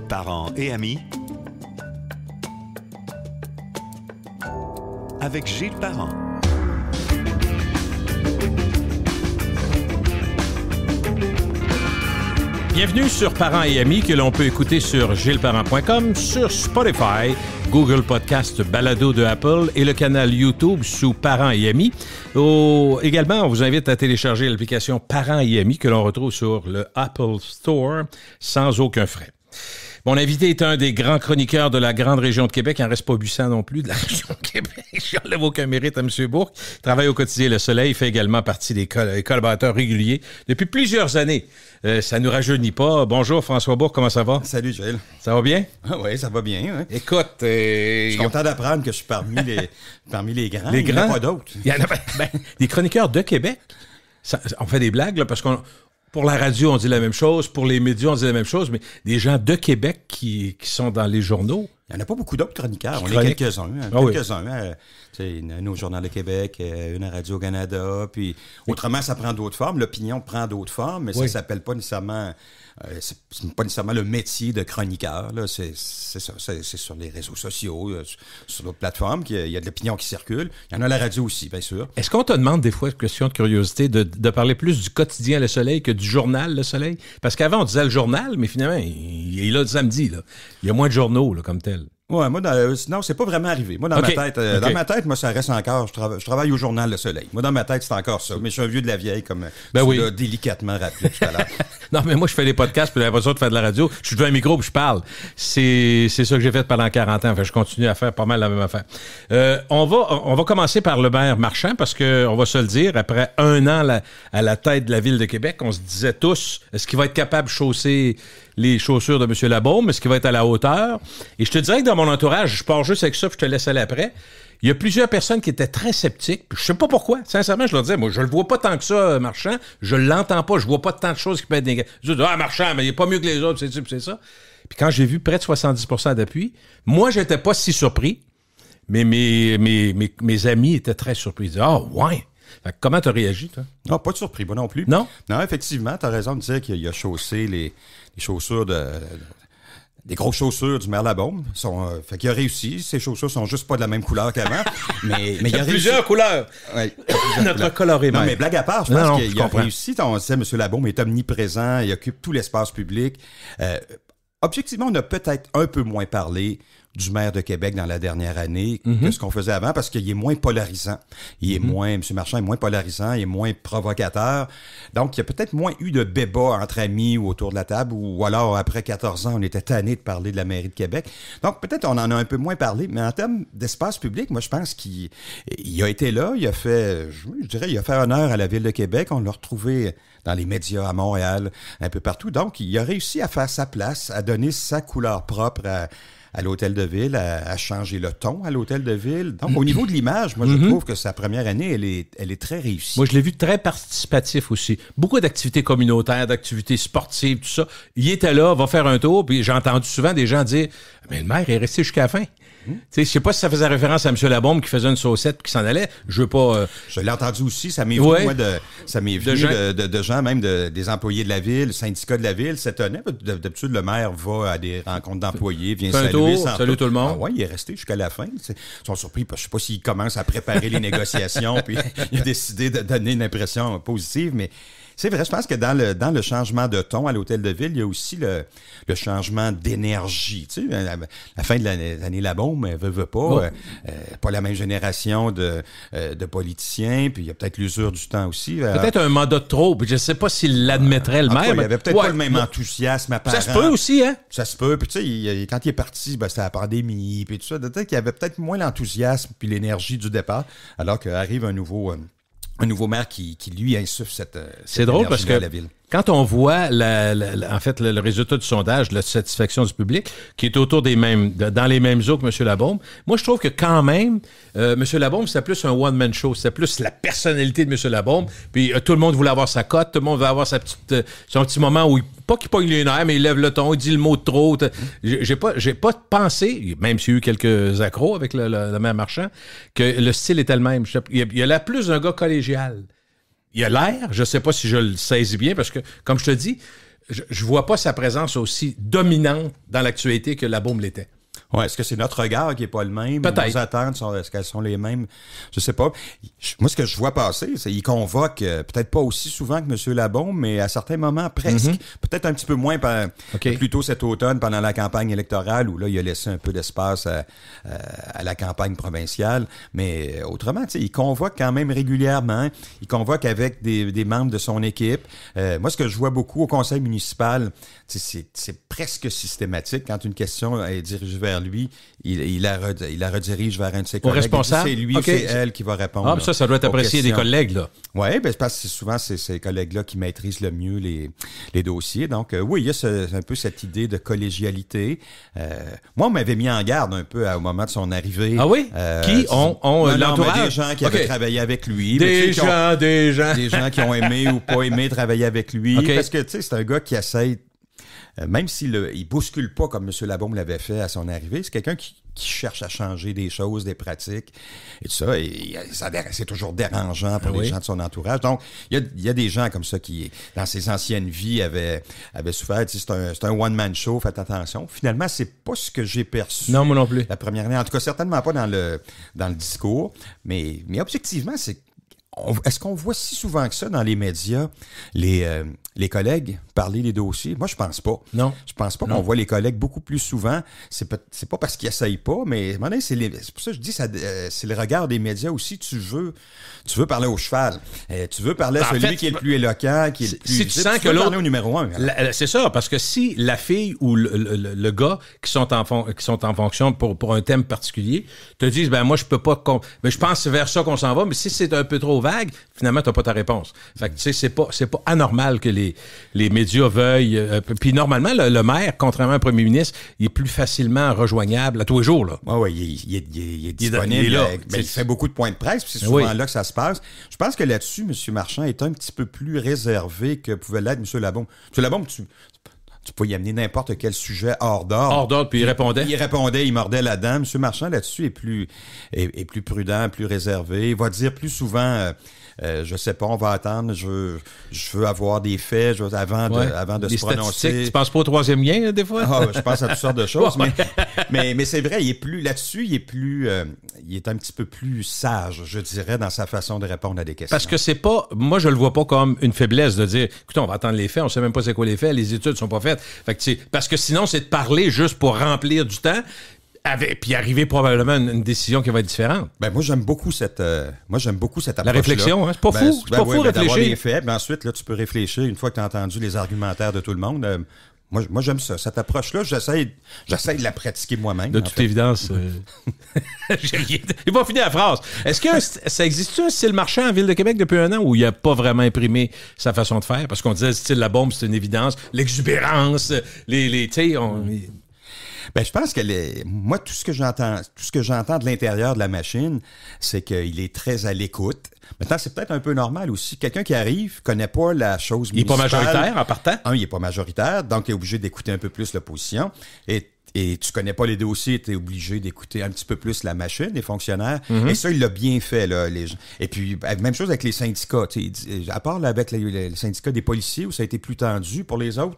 Parents et amis, avec Gilles Parent. Bienvenue sur Parents et amis que l'on peut écouter sur gilesparent.com, sur Spotify, Google Podcast, Balado de Apple et le canal YouTube sous Parents et amis. Également, on vous invite à télécharger l'application Parents et amis que l'on retrouve sur le Apple Store sans aucun frais. Mon invité est un des grands chroniqueurs de la grande région de Québec. Il n'en reste pas 800 non plus de la région de Québec. Je n'enlève aucun mérite à M. Bourque. Il travaille au quotidien Le Soleil. Il fait également partie des collaborateurs réguliers depuis plusieurs années. Ça ne nous rajeunit pas. Bonjour François Bourque, comment ça va? Salut Gilles. Ça va bien? Ah oui, ça va bien. Hein? Écoute... je suis content d'apprendre que je suis parmi les grands. Les grands? Il n'y en a pas d'autres. Il y en a des chroniqueurs de Québec. On fait des blagues là, parce qu'on... Pour la radio, on dit la même chose. Pour les médias, on dit la même chose. Mais des gens de Québec qui sont dans les journaux. Il n'y en a pas beaucoup d'autres chroniqueurs. On est quelques-uns. Une au Journal de Québec, une à Radio-Canada. Puis autrement, ça prend d'autres formes. L'opinion prend d'autres formes, mais ça ne s'appelle pas nécessairement... c'est pas nécessairement le métier de chroniqueur. Là. C'est ça. C'est sur les réseaux sociaux, sur d'autres plateformes qu'il y a de l'opinion qui circule. Il y en a à la radio aussi, bien sûr. Est-ce qu'on te demande des fois, question de curiosité, de parler plus du quotidien Le Soleil que du journal Le Soleil? Parce qu'avant, on disait le journal, mais finalement, il est là le samedi. Là. Il y a moins de journaux là, comme tel. Ouais, moi, non, c'est pas vraiment arrivé. Moi, dans ma tête, moi, ça reste encore, je travaille au Journal Le Soleil. Moi, dans ma tête, c'est encore ça. Mais je suis un vieux de la vieille, comme tu l'as délicatement rappelé tout à l'heure. Non, mais moi, je fais des podcasts, puis j'ai l'impression de faire de la radio. Je suis devant un micro, puis je parle. C'est ça que j'ai fait pendant 40 ans. Enfin, je continue à faire pas mal la même affaire. On va commencer par le maire Marchand, parce que on va se le dire, après un an à la tête de la Ville de Québec, on se disait tous, est-ce qu'il va être capable de chausser les chaussures de M. Labaume? Est-ce qu'il va être à la hauteur? Et je te dirais que dans mon entourage, je pars juste avec ça, puis je te laisse aller après. Il y a plusieurs personnes qui étaient très sceptiques. Puis je sais pas pourquoi. Sincèrement, je leur disais, moi, je le vois pas tant que ça, Marchand. Je l'entends pas. Je vois pas tant de choses qui peuvent être négatives. Je dis, Marchand, mais il est pas mieux que les autres, c'est ça. Puis quand j'ai vu près de 70% d'appui, moi, j'étais pas si surpris. Mais mes amis étaient très surpris. Ils disaient, ouais. Fait que comment t'as réagi, toi? Non, pas de surpris, moi non plus. Non? Non, effectivement, t'as raison de dire qu'il a chaussé les chaussures des grosses chaussures du maire Labaume. Fait qu'il a réussi. Ces chaussures sont juste pas de la même couleur qu'avant. mais il y a plusieurs couleurs. Ouais, Notre coloré même. Non, mais blague à part, je pense qu'il a réussi. On sait, M. Labaume est omniprésent. Il occupe tout l'espace public. Objectivement, on a peut-être un peu moins parlé du maire de Québec dans la dernière année que ce qu'on faisait avant, parce qu'il est moins polarisant. M. Marchand est moins polarisant, il est moins provocateur. Donc, il y a peut-être moins eu de débat entre amis ou autour de la table, ou alors, après 14 ans, on était tanné de parler de la mairie de Québec. Donc, peut-être on en a un peu moins parlé, mais en termes d'espace public, moi, je pense qu'il a été là, il a fait honneur à la Ville de Québec, on l'a retrouvé dans les médias à Montréal, un peu partout. Donc, il a réussi à faire sa place, à donner sa couleur propre à l'Hôtel de Ville, à changer le ton à l'Hôtel de Ville. Donc, au niveau de l'image, moi, je trouve que sa première année, elle est très réussie. Moi, je l'ai vu très participatif aussi. Beaucoup d'activités communautaires, d'activités sportives, tout ça. Il était là, va faire un tour, puis j'ai entendu souvent des gens dire « Mais le maire est resté jusqu'à la fin. » Je sais pas si ça faisait référence à M. Labaume qui faisait une saucette et qui s'en allait. Je veux pas... Je l'ai entendu aussi. Ça m'est venu, moi, de gens, même des employés de la ville, le syndicat de la ville, s'étonnaient. D'habitude, le maire va à des rencontres d'employés, vient saluer. Salut tout le monde. Ah ouais, il est resté jusqu'à la fin. Ils sont surpris. Je sais pas s'il commence à préparer les négociations, puis il a décidé de donner une impression positive, mais... C'est vrai, je pense que dans le changement de ton à l'Hôtel de Ville, il y a aussi le changement d'énergie. Tu sais, la fin de l'année Labaume, veut pas. Pas la même génération de politiciens, puis il y a peut-être l'usure du temps aussi. Peut-être un mandat de trop, puis je sais pas s'il l'admettrait le maire. Il y avait peut-être pas le même enthousiasme apparent. Ça se peut aussi, hein? Ça se peut. Puis tu sais, quand il est parti, c'était la pandémie, puis tout ça. Peut-être qu'il y avait peut-être moins l'enthousiasme puis l'énergie du départ, alors qu'arrive un nouveau maire qui lui insuffle cette c'est drôle parce que la ville. Quand on voit en fait le résultat du sondage, la satisfaction du public, qui est autour des mêmes, dans les mêmes eaux que M. Labaume, moi je trouve que quand même, M. Labaume, c'était plus un one-man show, c'était plus la personnalité de M. Labaume, puis tout le monde voulait avoir sa cote, tout le monde voulait avoir son petit moment où pas qu'il pogne les nerfs, mais il lève le ton, il dit le mot de trop. J'ai pas pensé, même s'il y a eu quelques accros avec le maire Marchand, que le style était le même. Il y a l'air plus d'un gars collégial. Il a l'air, je sais pas si je le saisis bien, parce que, comme je te dis, je vois pas sa présence aussi dominante dans l'actualité que Labaume l'était. Ouais, est-ce que c'est notre regard qui est pas le même? Peut-être. Nos attentes, est-ce qu'elles sont les mêmes? Je sais pas. Moi, ce que je vois passer, c'est qu'il convoque, peut-être pas aussi souvent que M. Labaume, mais à certains moments, presque. Peut-être un petit peu moins, plus tôt cet automne, pendant la campagne électorale, où là, il a laissé un peu d'espace à la campagne provinciale. Mais autrement, tu sais, il convoque quand même régulièrement. Il convoque avec des membres de son équipe. Moi, ce que je vois beaucoup au conseil municipal, c'est presque systématique. Quand une question est dirigée vers lui, il la redirige vers un de ses collègues. Au responsable? C'est lui ou c'est elle qui va répondre. Ah, mais ça doit être apprécié des collègues, là. Oui, ben, parce que c'est souvent ces collègues-là qui maîtrisent le mieux les dossiers. Donc, oui, il y a un peu cette idée de collégialité. Moi, on m'avait mis en garde un peu au moment de son arrivée. Ah oui? Qui ont l'entourage? Des gens qui avaient travaillé avec lui. Des gens. Des gens qui ont aimé ou pas aimé travailler avec lui. Parce que, tu sais, c'est un gars qui essaie... Même il bouscule pas comme M. Labaume l'avait fait à son arrivée, c'est quelqu'un qui cherche à changer des choses, des pratiques et tout ça. Et c'est toujours dérangeant pour les gens de son entourage. Donc, il y a des gens comme ça qui, dans ses anciennes vies, avaient souffert. Tu sais, c'est un one-man show, faites attention. Finalement, c'est pas ce que j'ai perçu. Non, moi non plus. La première année. En tout cas, certainement pas dans le discours. Mais objectivement, est-ce qu'on voit si souvent que ça dans les médias, les collègues parler des dossiers? Moi, je pense pas. Non. Je pense pas qu'on voit les collègues beaucoup plus souvent. C'est pas parce qu'ils essayent pas, mais à un moment donné, c'est pour ça que je dis c'est le regard des médias aussi. Tu veux parler au cheval. Tu veux parler à celui qui est le plus éloquent, qui est le plus... Si tu sens que l'autre... au numéro 1. C'est ça, parce que si la fille ou le gars qui sont en fonction pour un thème particulier te disent, ben moi, je peux pas... Ben, je pense que c'est vers ça qu'on s'en va, mais si c'est un peu trop vague, finalement, t'as pas ta réponse. Fait que, tu sais, c'est pas anormal que les médias veuillent... puis normalement, le maire, contrairement au premier ministre, il est plus facilement rejoignable à tous les jours, là. Oui, il est disponible. Il fait beaucoup de points de presse, puis c'est souvent là que ça se passe. Je pense que là-dessus, M. Marchand est un petit peu plus réservé que pouvait l'être M. Labaume. M. Labaume, tu peux y amener n'importe quel sujet hors d'ordre. Hors d'ordre, puis il répondait. Il mordait la dent. M. Marchand, là-dessus, est plus prudent, plus réservé. Il va dire plus souvent... je sais pas, on va attendre, je veux avoir des faits avant de se prononcer. Tu penses pas au troisième lien, des fois? Je pense à toutes sortes de choses, mais c'est vrai, il est un petit peu plus sage, je dirais, dans sa façon de répondre à des questions. Parce que c'est pas, moi je le vois pas comme une faiblesse de dire, écoutez, on va attendre les faits, on sait même pas c'est quoi les faits, les études sont pas faites. Fait que parce que sinon, c'est de parler juste pour remplir du temps. Puis arriver probablement à une décision qui va être différente. Ben moi j'aime beaucoup cette approche-là. La réflexion, hein? C'est pas fou. C'est pas fou réfléchir. D'avoir des faits, mais ensuite là tu peux réfléchir une fois que tu as entendu les argumentaires de tout le monde. Moi j'aime ça, cette approche-là. J'essaie de la pratiquer moi-même. De toute évidence, j'ai pas fini la phrase. Est-ce que ça existe un style Marchand en Ville de Québec depuis un an où il a pas vraiment imprimé sa façon de faire? Parce qu'on disait le style Labaume, c'est une évidence. L'exubérance, tu sais, Ben, je pense que moi, tout ce que j'entends de l'intérieur de la machine, c'est qu'il est très à l'écoute. Maintenant, c'est peut-être un peu normal aussi. Quelqu'un qui arrive, connaît pas la chose municipale. Il est pas majoritaire en partant. Il est pas majoritaire, donc il est obligé d'écouter un peu plus l'opposition. Et tu connais pas les dossiers, tu es obligé d'écouter un petit peu plus la machine, les fonctionnaires. Mm-hmm. Et ça, il l'a bien fait, là. Et puis, même chose avec les syndicats. À part là, avec les syndicats des policiers où ça a été plus tendu, pour les autres,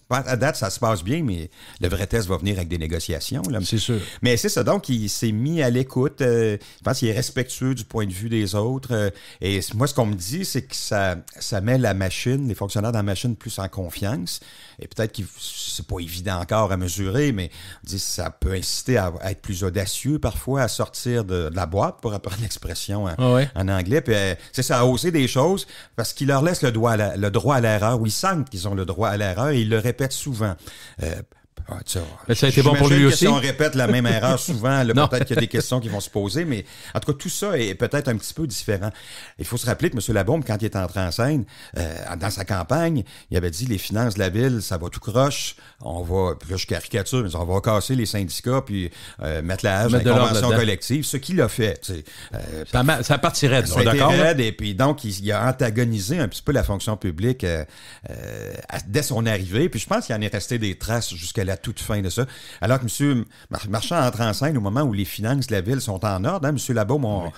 à date, ça se passe bien, mais le vrai test va venir avec des négociations. Là. C'est sûr. Mais c'est ça, donc il s'est mis à l'écoute. Je pense qu'il est respectueux du point de vue des autres. Et moi, ce qu'on me dit, c'est que ça met la machine, les fonctionnaires dans la machine, plus en confiance. Et peut-être que c'est pas évident encore à mesurer, mais ça peut inciter à être plus audacieux parfois, à sortir de la boîte, pour reprendre l'expression en anglais. Puis c'est ça, à oser des choses, parce qu'il leur laisse le droit à l'erreur, ou ils sentent qu'ils ont le droit à l'erreur, et ils le répètent souvent. Ça a été bon pour lui aussi. Si on répète la même erreur souvent, là, peut-être qu'il y a des questions qui vont se poser, mais en tout cas, tout ça est peut-être un petit peu différent. Il faut se rappeler que M. Labaume, quand il est entré en scène, dans sa campagne, il avait dit les finances de la ville, ça va tout croche. Puis là, je caricature, mais on va casser les syndicats puis mettre la hache dans les conventions collectives. Ce qu'il a fait. Ça partirait de ça, d'accord? Et puis donc, il a antagonisé un petit peu la fonction publique dès son arrivée. Puis je pense qu'il en est resté des traces jusqu'à la à toute fin de ça. Alors que M. Marchand entre en scène au moment où les finances de la ville sont en ordre. Hein? M. Labaume,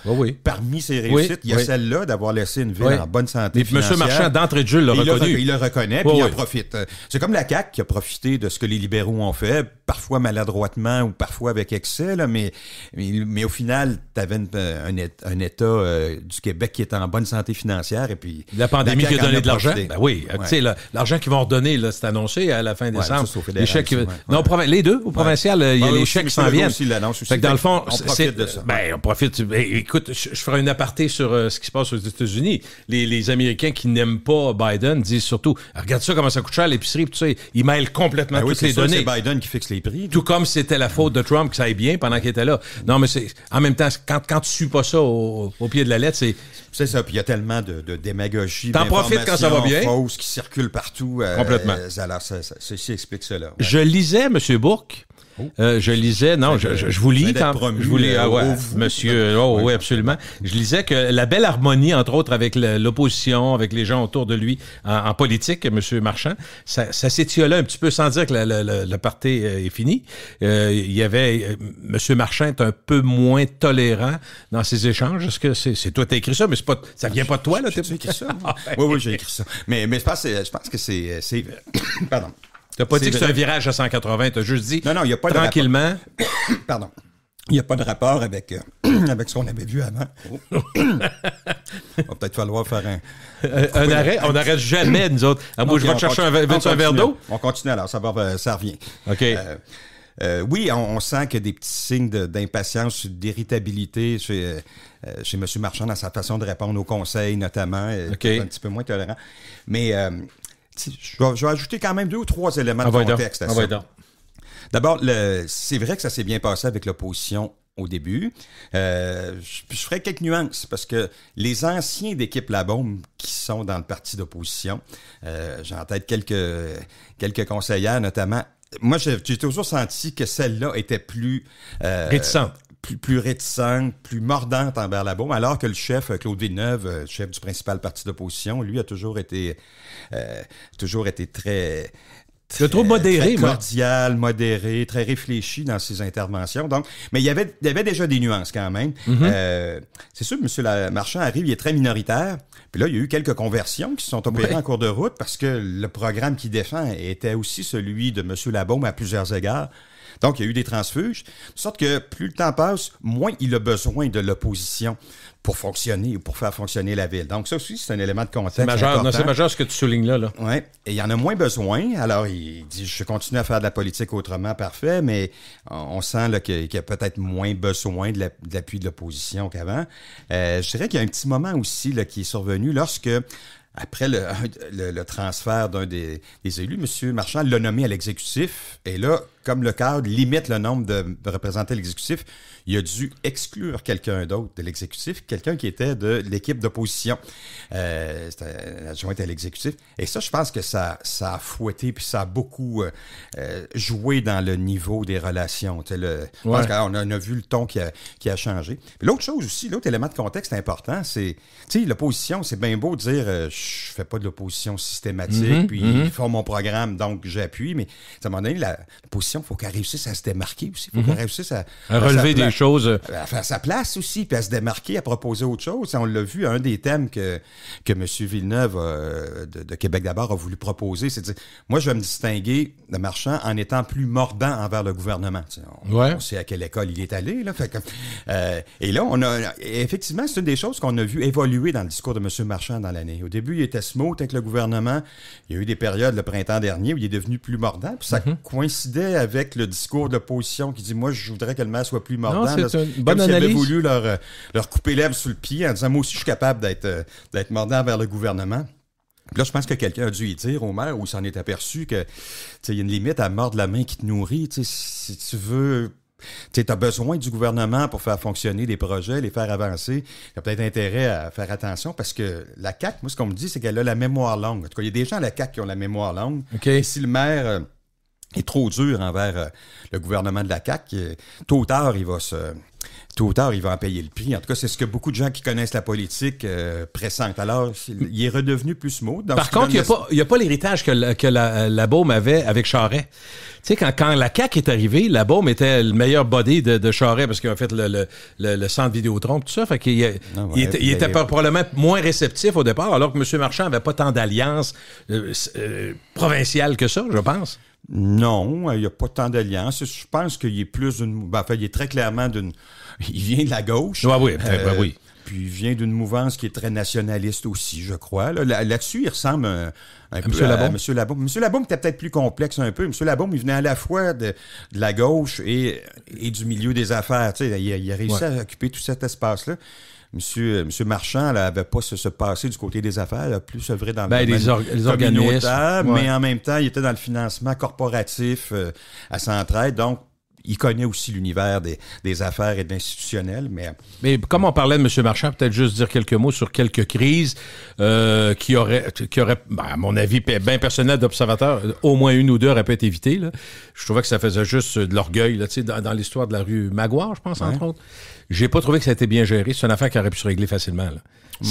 parmi ses réussites, il y a celle-là d'avoir laissé une ville en bonne santé financière. M. Marchand, d'entrée de jeu, l'a reconnu. Il le reconnaît, puis il en profite. C'est comme la CAQ qui a profité de ce que les libéraux ont fait, parfois maladroitement ou parfois avec excès, là, mais au final, tu avais un État du Québec qui est en bonne santé financière. Et puis la pandémie qui a donné de l'argent. Ben oui, tu sais, l'argent qu'ils vont redonner, là, c'est annoncé à la fin décembre. Les chèques, non, les deux, au provincial, il y a les chèques qui s'en viennent. Fait que dans le fond, on profite de ça. Ben, on profite. Écoute, je ferai une aparté sur ce qui se passe aux États-Unis. Les Américains qui n'aiment pas Biden disent surtout, regarde ça, comment ça coûte cher l'épicerie, tout ça. Ils mêlent complètement toutes les données. C'est Biden qui fixe les prix. Tout comme c'était la faute de Trump que ça aille bien pendant qu'il était là. Non, mais en même temps, quand tu suis pas ça au pied de la lettre, c'est ça. Puis il y a tellement de démagogie, t'en profites quand ça va bien, fausses qui circulent partout. Complètement. Alors, ceci explique cela. Ouais. Je lisais, M. Bourque. Je lisais, non, je vous lis quand je vous lis, monsieur, oui, absolument. Je lisais que la belle harmonie, entre autres, avec l'opposition, avec les gens autour de lui en politique, M. Marchand, ça s'étiolait un petit peu sans dire que le party est fini. Il y avait, M. Marchand est un peu moins tolérant dans ses échanges. Est-ce que c'est toi qui as écrit ça, mais c'est pas, ça vient pas de toi, là? J'ai écrit ça. Oui, j'ai écrit ça. Mais je pense que c'est pardon. T'as pas dit que c'est un virage à 180, t'as juste dit non, il y a pas tranquillement. Pardon. Il n'y a pas de rapport avec ce qu'on avait vu avant. Il va peut-être falloir faire un arrêt. On n'arrête jamais, nous autres. Moi, je vais te chercher un verre d'eau. On continue alors, ça revient. OK. Oui, on sent qu'il y a des petits signes d'impatience, d'irritabilité chez M. Marchand dans sa façon de répondre aux conseils, notamment. Un petit peu moins tolérant. Mais je vais ajouter quand même 2 ou 3 éléments de contexte à ça. D'abord, c'est vrai que ça s'est bien passé avec l'opposition au début. Je ferai quelques nuances parce que les anciens d'équipe Labaume qui sont dans le parti d'opposition, j'ai en tête quelques conseillères notamment. Moi, j'ai toujours senti que celle-là était plus réticente. Plus réticente, plus mordante envers Labaume, alors que le chef, Claude Villeneuve, chef du principal parti d'opposition, lui a toujours été très... Je le trouve modéré, très cordial, modéré, très réfléchi dans ses interventions. Donc, mais il y avait déjà des nuances quand même. Mm-hmm. C'est sûr que M. Marchand arrive, il est très minoritaire. Puis là, il y a eu quelques conversions qui se sont opérées en cours de route parce que le programme qu'il défend était aussi celui de M. Labaume à plusieurs égards. Donc, il y a eu des transfuges. De sorte que plus le temps passe, moins il a besoin de l'opposition pour fonctionner ou pour faire fonctionner la ville. Donc, ça aussi, c'est un élément de contexte. C'est majeur ce que tu soulignes là. Oui. Et il y en a moins besoin. Alors, il dit, je continue à faire de la politique autrement, parfait, mais on sent là, qu'il y a peut-être moins besoin de l'appui de l'opposition qu'avant. Je dirais qu'il y a un petit moment aussi là, qui est survenu lorsque... Après le transfert d'un des élus, M. Marchand l'a nommé à l'exécutif. Et là, comme le cadre limite le nombre de représentants à l'exécutif, il a dû exclure quelqu'un d'autre de l'exécutif, quelqu'un qui était de l'équipe d'opposition. C'était l'adjoint à l'exécutif. Et ça, je pense que ça a fouetté, puis ça a beaucoup joué dans le niveau des relations. Je pense qu'on a vu le ton qui a changé. Puis l'autre chose aussi, l'autre élément de contexte important, c'est, tu sais, l'opposition, c'est bien beau de dire je fais pas de l'opposition systématique, puis ils font mon programme, donc j'appuie, mais à un moment donné, l'opposition, il faut qu'elle réussisse à se démarquer aussi. Il faut qu'elle réussisse à relever des choses. À faire sa place aussi, puis à se démarquer, à proposer autre chose. On l'a vu, un des thèmes que M. Villeneuve de Québec d'abord a voulu proposer, c'est de dire, moi, je vais me distinguer de Marchand en étant plus mordant envers le gouvernement. On sait à quelle école il est allé. Là, fait que, et là, effectivement, c'est une des choses qu'on a vu évoluer dans le discours de M. Marchand dans l'année. Au début, il était smooth avec le gouvernement. Il y a eu des périodes le printemps dernier où il est devenu plus mordant. Puis ça coïncidait avec le discours de l'opposition qui dit, moi, je voudrais que le maire soit plus mordant. Non, c'est une bonne comme analyse. s'il avait voulu leur couper l'herbe sous le pied en disant, moi aussi, je suis capable d'être mordant vers le gouvernement. Puis là, je pense que quelqu'un a dû y dire au maire, ou il s'en est aperçu que il y a une limite à mordre la main qui te nourrit. Si tu veux... Tu as besoin du gouvernement pour faire fonctionner des projets, les faire avancer. Il y a peut-être intérêt à faire attention parce que la CAQ, moi, ce qu'on me dit, c'est qu'elle a la mémoire longue. En tout cas, il y a des gens à la CAQ qui ont la mémoire longue. Okay. Et si le maire est trop dur envers le gouvernement de la CAQ. Tôt ou tard, il va en payer le prix. En tout cas, c'est ce que beaucoup de gens qui connaissent la politique pressentent. Alors, il est redevenu plus smooth. Par contre, il n'y a pas l'héritage que la Baume avait avec Charest. Tu sais, quand la CAQ est arrivée, la Baume était le meilleur body de Charest parce qu'il a fait le centre Vidéotron, tout ça. Fait qu'il était probablement moins réceptif au départ, alors que M. Marchand n'avait pas tant d'alliances provinciales que ça, je pense. Non, il n'y a pas tant d'alliances. Je pense qu'il est plus d'une... il est très clairement d'une... Il vient de la gauche. Oui. Puis il vient d'une mouvance qui est très nationaliste aussi, je crois. Là-dessus, il ressemble un peu à M. Labaume. M. Labaume était peut-être plus complexe un peu. M. Labaume, il venait à la fois de la gauche et du milieu des affaires. Tu sais, il a réussi à occuper tout cet espace-là. Monsieur Marchand n'avait pas ce passé du côté des affaires, là, plus œuvré dans le les organismes, mais en même temps, il était dans le financement corporatif à Centraide, donc il connaît aussi l'univers des affaires et de l'institutionnel. Mais comme on parlait de M. Marchand, peut-être juste dire quelques mots sur quelques crises qui auraient à mon avis, bien personnel d'observateur, au moins une ou deux auraient pu être évitées. Là. Je trouvais que ça faisait juste de l'orgueil là, dans l'histoire de la rue Maguire, je pense, entre autres. J'ai pas trouvé que ça a été bien géré. C'est une affaire qui aurait pu se régler facilement. Là.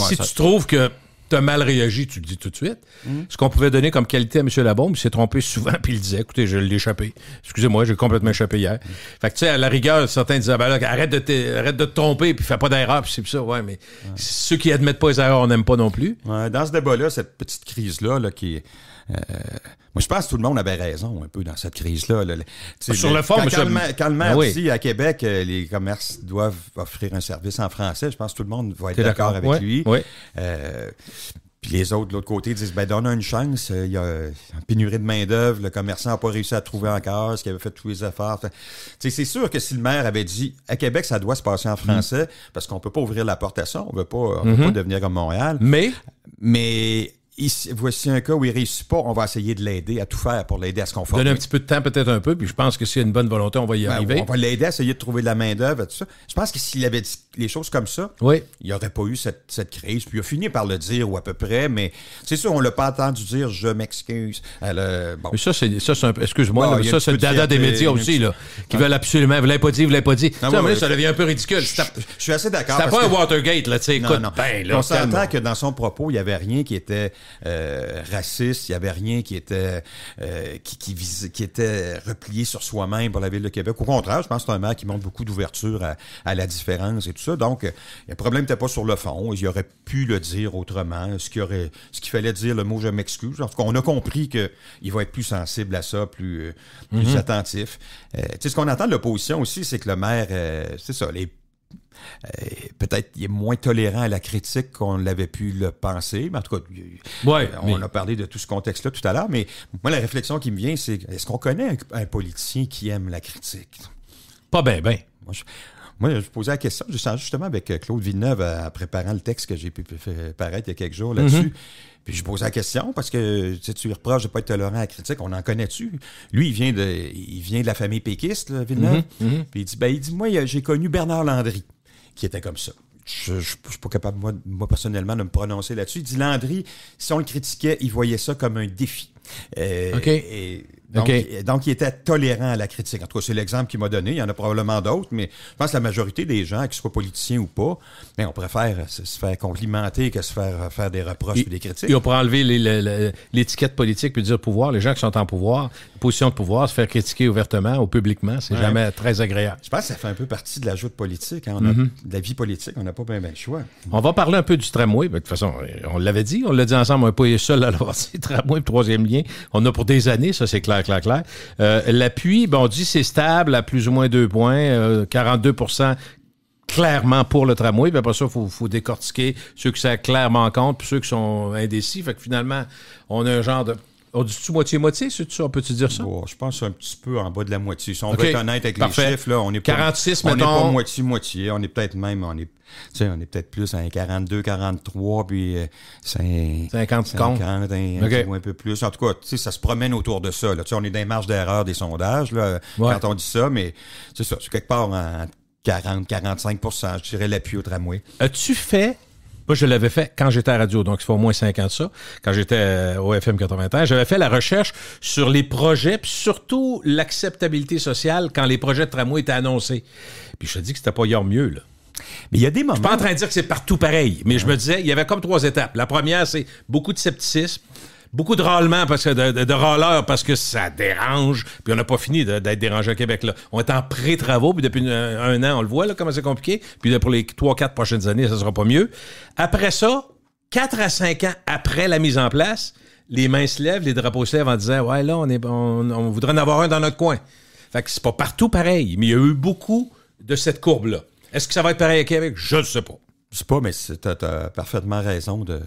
Tu trouves que t'as mal réagi, tu le dis tout de suite. Ce qu'on pouvait donner comme qualité à M. Labaume, il s'est trompé souvent, puis il disait, écoutez, je l'ai échappé. Excusez-moi, j'ai complètement échappé hier. Fait que, tu sais, à la rigueur, certains disaient, ben là, arrête de te tromper, puis fais pas d'erreur, puis c'est ça, mais ceux qui admettent pas les erreurs, on n'aime pas non plus. Ouais, dans ce débat-là, cette petite crise-là, qui est... moi, je pense que tout le monde avait raison un peu dans cette crise-là. Sur le fond, quand le maire dit à Québec, les commerces doivent offrir un service en français, je pense que tout le monde va être d'accord avec lui. Oui. Puis les autres, de l'autre côté, disent, donne une chance, il y a une pénurie de main-d'œuvre, le commerçant n'a pas réussi à trouver encore ce qu'il avait fait tous les efforts. C'est sûr que si le maire avait dit, à Québec, ça doit se passer en français, parce qu'on peut pas ouvrir la porte à ça, on veut pas devenir comme Montréal. Mais ici, voici un cas où il réussit pas, on va essayer de l'aider, à tout faire pour l'aider à se conformer. Donner un petit peu de temps, peut-être un peu, puis je pense que s'il y a une bonne volonté, on va y arriver. On va l'aider à essayer de trouver de la main-d'œuvre, tout ça. Je pense que s'il avait dit les choses comme ça, il n'y aurait pas eu cette crise. Puis il a fini par le dire, ou à peu près, mais c'est sûr, on l'a pas entendu dire « je m'excuse ». Mais ça, c'est un peu... Excuse-moi, mais ça, c'est le dada des médias aussi, là, qui veulent absolument... Vous l'avez pas dit. Ça devient un peu ridicule. Je suis assez d'accord. C'était pas un Watergate, là, tu sais. Écoute, on s'entend que dans son propos, il n'y avait rien qui était... raciste, il n'y avait rien qui était qui était replié sur soi-même pour la Ville de Québec. Au contraire, je pense que c'est un maire qui montre beaucoup d'ouverture à la différence et tout ça. Donc, le problème n'était pas sur le fond. Il aurait pu le dire autrement. Ce qu'il fallait dire, le mot « je m'excuse ». En tout cas, on a compris qu'il va être plus sensible à ça, plus attentif. Tu sais, ce qu'on entend de l'opposition aussi, c'est que le maire, c'est ça, peut-être il est moins tolérant à la critique qu'on l'avait pu le penser, mais en tout cas, on a parlé de tout ce contexte-là tout à l'heure, mais moi, la réflexion qui me vient, c'est est-ce qu'on connaît un politicien qui aime la critique? Pas bien. Moi, je posais la question, justement avec Claude Villeneuve, en préparant le texte que j'ai pu faire paraître il y a quelques jours là-dessus. Puis je posais la question parce que tu lui reproches de ne pas être tolérant à la critique, on en connaît-tu? Lui, il vient de la famille péquiste, là, Villeneuve. Puis il dit, moi, j'ai connu Bernard Landry, qui était comme ça. Je ne suis pas capable, moi, personnellement, de me prononcer là-dessus. Il dit, Landry, si on le critiquait, il voyait ça comme un défi. Donc, il était tolérant à la critique. En tout cas, c'est l'exemple qu'il m'a donné. Il y en a probablement d'autres, mais je pense que la majorité des gens, qu'ils soient politiciens ou pas, on préfère se faire complimenter que se faire des reproches et des critiques. Et on pourrait enlever l'étiquette politique puis dire pouvoir. Les gens qui sont en pouvoir, position de pouvoir, se faire critiquer ouvertement ou publiquement, c'est jamais très agréable. Je pense que ça fait un peu partie de la joute politique. Hein. De la vie politique, on n'a pas bien le choix. On va parler un peu du tramway. De toute façon, on l'a dit ensemble, on n'est pas les seuls à l'avoir dit. Tramway, le troisième lien. On a pour des années, ça c'est clair. L'appui, on dit c'est stable à plus ou moins 2 points, 42% clairement pour le tramway, puis après ça, il faut décortiquer ceux qui sont clairement contre, puis ceux qui sont indécis. Fait que finalement, on a un genre de... On dit-tu moitié-moitié, c'est ça? On peut-tu dire ça? Je pense que c'est un petit peu en bas de la moitié. Si on veut être honnête avec les chiffres, là, on n'est pas... 46, on n'est mettons... pas moitié-moitié. On est peut-être même... On est peut-être plus à un 42, 43, puis 50 un peu plus. En tout cas, ça se promène autour de ça. Là. On est dans les marges d'erreur des sondages là, quand on dit ça, mais c'est ça. C'est quelque part en 40-45%, je dirais, l'appui au tramway. As-tu fait Moi, je l'avais fait quand j'étais à radio, donc ça fait au moins 5 ans de ça, quand j'étais au FM 93. J'avais fait la recherche sur les projets, puis surtout l'acceptabilité sociale quand les projets de tramway étaient annoncés. Puis je te dis que c'était pas hier mieux, là. Mais il y a des moments... Je suis pas en train de dire que c'est partout pareil, mais je me disais, il y avait comme 3 étapes. La première, c'est beaucoup de scepticisme, beaucoup de râlements, parce que de râleurs parce que ça dérange, puis on n'a pas fini d'être dérangé au Québec, là. On est en pré-travaux, puis depuis un an, on le voit, là, comment c'est compliqué, puis pour les 3-4 prochaines années, ça sera pas mieux. Après ça, 4 à 5 ans après la mise en place, les mains se lèvent, les drapeaux se lèvent en disant, ouais, là, on voudrait en avoir un dans notre coin. Fait que c'est pas partout pareil, mais il y a eu beaucoup de cette courbe-là. Est-ce que ça va être pareil à Québec? Je ne sais pas. Je sais pas, mais t'as parfaitement raison de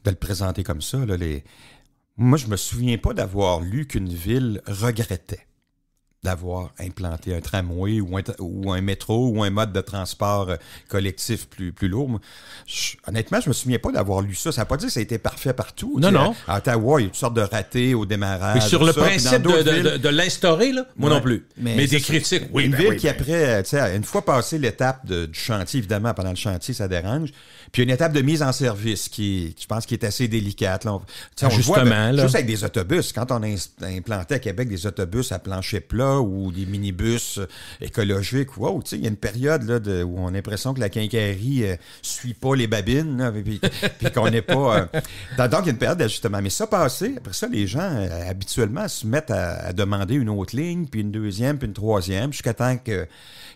le présenter comme ça. Là, Moi, je me souviens pas d'avoir lu qu'une ville regrettait d'avoir implanté un tramway ou un métro ou un mode de transport collectif plus lourd. Honnêtement, je me souviens pas d'avoir lu ça. Ça ne veut pas dire que ça a été parfait partout. Non. À Ottawa, il y a toutes sortes de ratés au démarrage. Mais sur le principe de l'instaurer, là, moi non plus. Mais des critiques, oui. Une ville qui, après, une fois passé l'étape du chantier, évidemment, pendant le chantier, ça dérange. Puis il y a une étape de mise en service je pense, qui est assez délicate. Là. On justement, voit, là. Juste avec des autobus. Quand on a implanté à Québec des autobus à plancher plat ou des minibus écologiques, wow, il y a une période là, où on a l'impression que la quincaillerie suit pas les babines, là, puis qu'on n'est pas... Donc, il y a une période d'ajustement. Mais ça passé, après ça, les gens, habituellement, se mettent à demander une autre ligne, puis une deuxième, puis une troisième, jusqu'à temps que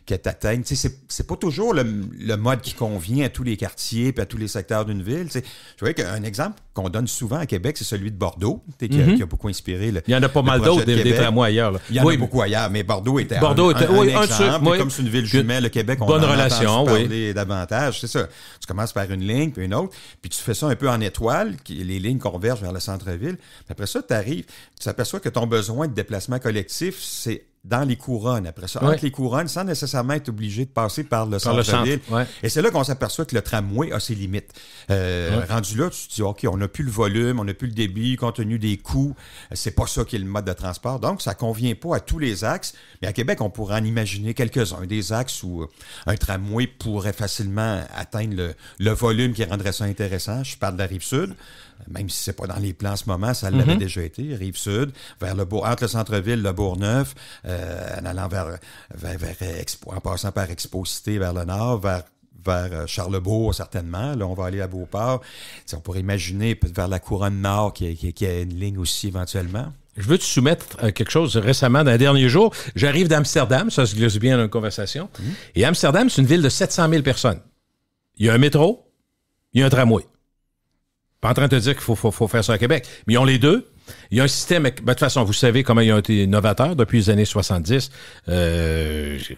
t'atteignes. C'est pas toujours le mode qui convient à tous les quartiers puis à tous les secteurs d'une ville. Je vois qu'un exemple qu'on donne souvent à Québec, c'est celui de Bordeaux, qui a beaucoup inspiré le. Il y en a pas mal d'autres des tramways ailleurs. Là. Il y en a beaucoup ailleurs, mais Bordeaux était un exemple. Comme c'est une ville jumelle, le Québec, on bonne en relation, entend parler davantage. C'est ça. Tu commences par une ligne, puis une autre, puis tu fais ça un peu en étoile, les lignes convergent vers le centre-ville. Puis après ça, tu t'aperçois que ton besoin de déplacement collectif, c'est dans les couronnes, après ça, entre les couronnes, sans nécessairement être obligé de passer par le centre-ville. Et c'est là qu'on s'aperçoit que le tramway a ses limites. Rendu là, tu te dis, OK, on n'a plus le volume, on n'a plus le débit, compte tenu des coûts, c'est pas ça qui est le mode de transport. Donc, ça convient pas à tous les axes. Mais à Québec, on pourrait en imaginer quelques-uns, des axes où un tramway pourrait facilement atteindre le volume qui rendrait ça intéressant. Je parle de la Rive-Sud. Même si c'est pas dans les plans en ce moment, ça l'avait déjà été, Rive-Sud, entre le centre-ville, le Bourgneuf, en allant vers Expo, en passant par Expo-Cité vers le nord, vers Charlebourg, certainement. Là, on va aller à Beauport. On pourrait imaginer vers la couronne nord qui a une ligne aussi éventuellement. Je veux te soumettre quelque chose récemment, dans les derniers jours. J'arrive d'Amsterdam, ça se glisse bien dans une conversation. Et Amsterdam, c'est une ville de 700 000 personnes. Il y a un métro, il y a un tramway. Pas en train de te dire qu'il faut faire ça à Québec. Mais ils ont les deux. Il y a un système... de toute façon, vous savez comment ils ont été novateurs depuis les années 70.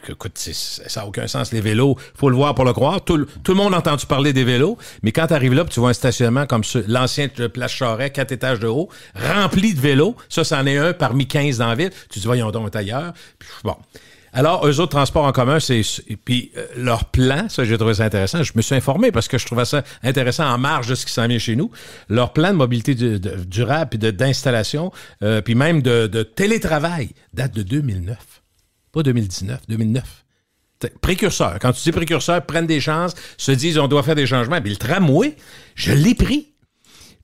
Écoute, ça n'a aucun sens, les vélos. Faut le voir pour le croire. Tout le monde a entendu parler des vélos. Mais quand tu arrives là, tu vois un stationnement comme l'ancien Place Charest, 4 étages de haut, rempli de vélos. Ça, c'en est un parmi 15 dans la ville. Tu te dis, voyons donc, on est ailleurs. Puis, bon... Alors, eux autres, transports en commun, puis leur plan, ça, j'ai trouvé ça intéressant. Je me suis informé parce que je trouvais ça intéressant en marge de ce qui s'en vient chez nous. Leur plan de mobilité durable, puis d'installation, puis même de télétravail, date de 2009. Pas 2019, 2009. Précurseur. Quand tu dis précurseur, prennent des chances, se disent on doit faire des changements. Mais le tramway, je l'ai pris.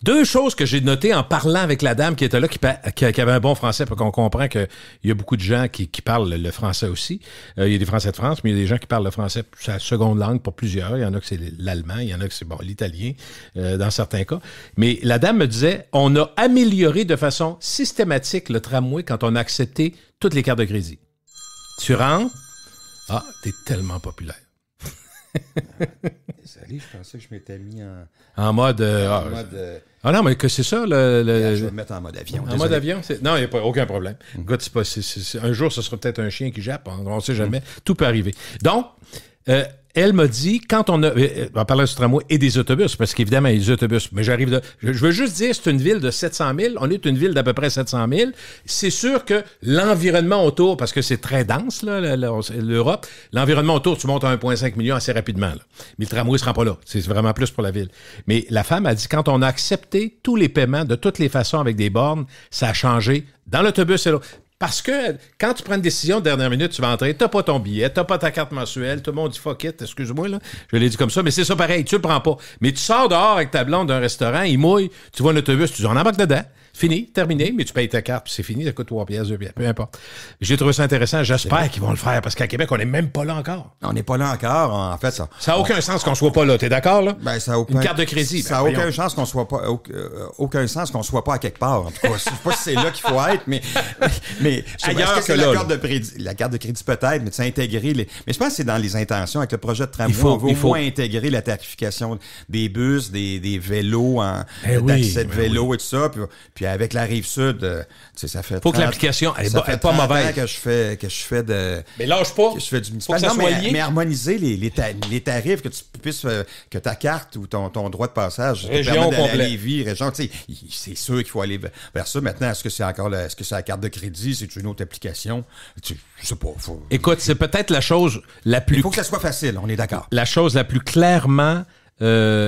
2 choses que j'ai notées en parlant avec la dame qui était là, qui avait un bon français, parce qu'on comprend qu'il y a beaucoup de gens qui parlent le français aussi. Il y a des Français de France, mais il y a des gens qui parlent le français, c'est la seconde langue pour plusieurs. Il y en a que c'est l'allemand, il y en a que c'est l'italien, dans certains cas. Mais la dame me disait, on a amélioré de façon systématique le tramway quand on a accepté toutes les cartes de crédit. Tu rentres, t'es tellement populaire. Désolé, je pensais que je m'étais mis en mode... non, mais que c'est ça, je vais me mettre en mode avion. En mode avion? Non, il n'y a pas aucun problème. Écoute, un jour, ce sera peut-être un chien qui jappe. On ne sait jamais. Tout peut arriver. Donc, elle m'a dit, quand on parlait du tramway et des autobus, parce qu'évidemment, il y a des autobus, mais je veux juste dire, c'est une ville de 700 000, on est une ville d'à peu près 700 000, c'est sûr que l'environnement autour, parce que c'est très dense, là, l'Europe, l'environnement autour, tu montes à 1,5 million assez rapidement, là. Mais le tramway ne se rend pas là, c'est vraiment plus pour la ville. Mais la femme a dit, quand on a accepté tous les paiements de toutes les façons avec des bornes, ça a changé dans l'autobus et l'autre. Parce que quand tu prends une décision de dernière minute, tu vas entrer, t'as pas ton billet, t'as pas ta carte mensuelle, tout le monde dit fuck it, excuse-moi, là, je l'ai dit comme ça, mais c'est ça pareil, tu le prends pas. Mais tu sors dehors avec ta blonde d'un restaurant, il mouille, tu vois un autobus, tu dis on embarque dedans. Fini, terminé, mais tu payes ta carte, puis c'est fini, ça coûte 3 pièces, 2 pièces, peu importe. J'ai trouvé ça intéressant, j'espère qu'ils vont le faire, parce qu'à Québec, on n'est même pas là encore. On n'est pas là encore, en fait. Ça n'a aucun sens qu'on soit pas là, t'es d'accord, là? Ben, ça a aucun, une carte de crédit. Ça n'a aucun sens qu'on soit pas, aucun sens qu'on soit pas à quelque part. En tout cas, je sais pas si c'est là qu'il faut être, mais ailleurs que c'est là. La carte de crédit peut-être, mais tu sais, intégrer mais je pense que c'est dans les intentions avec le projet de tramway. On veut au moins intégrer la tarification des bus, des vélos, d'accès de vélos et tout ça, puis avec la Rive-Sud, ça fait. Faut que l'application elle est pas mauvaise. Que je fais de. Mais lâche pas. Que je fais du municipal. Non, mais harmoniser les tarifs, que tu puisses que ta carte ou ton droit de passage région complète. Lévis, région, tu sais, c'est sûr qu'il faut aller vers ça. Maintenant, est-ce que c'est la carte de crédit, c'est une autre application? Je sais pas. Écoute, c'est peut-être la chose la plus. Il faut que ça soit facile, on est d'accord. La chose la plus clairement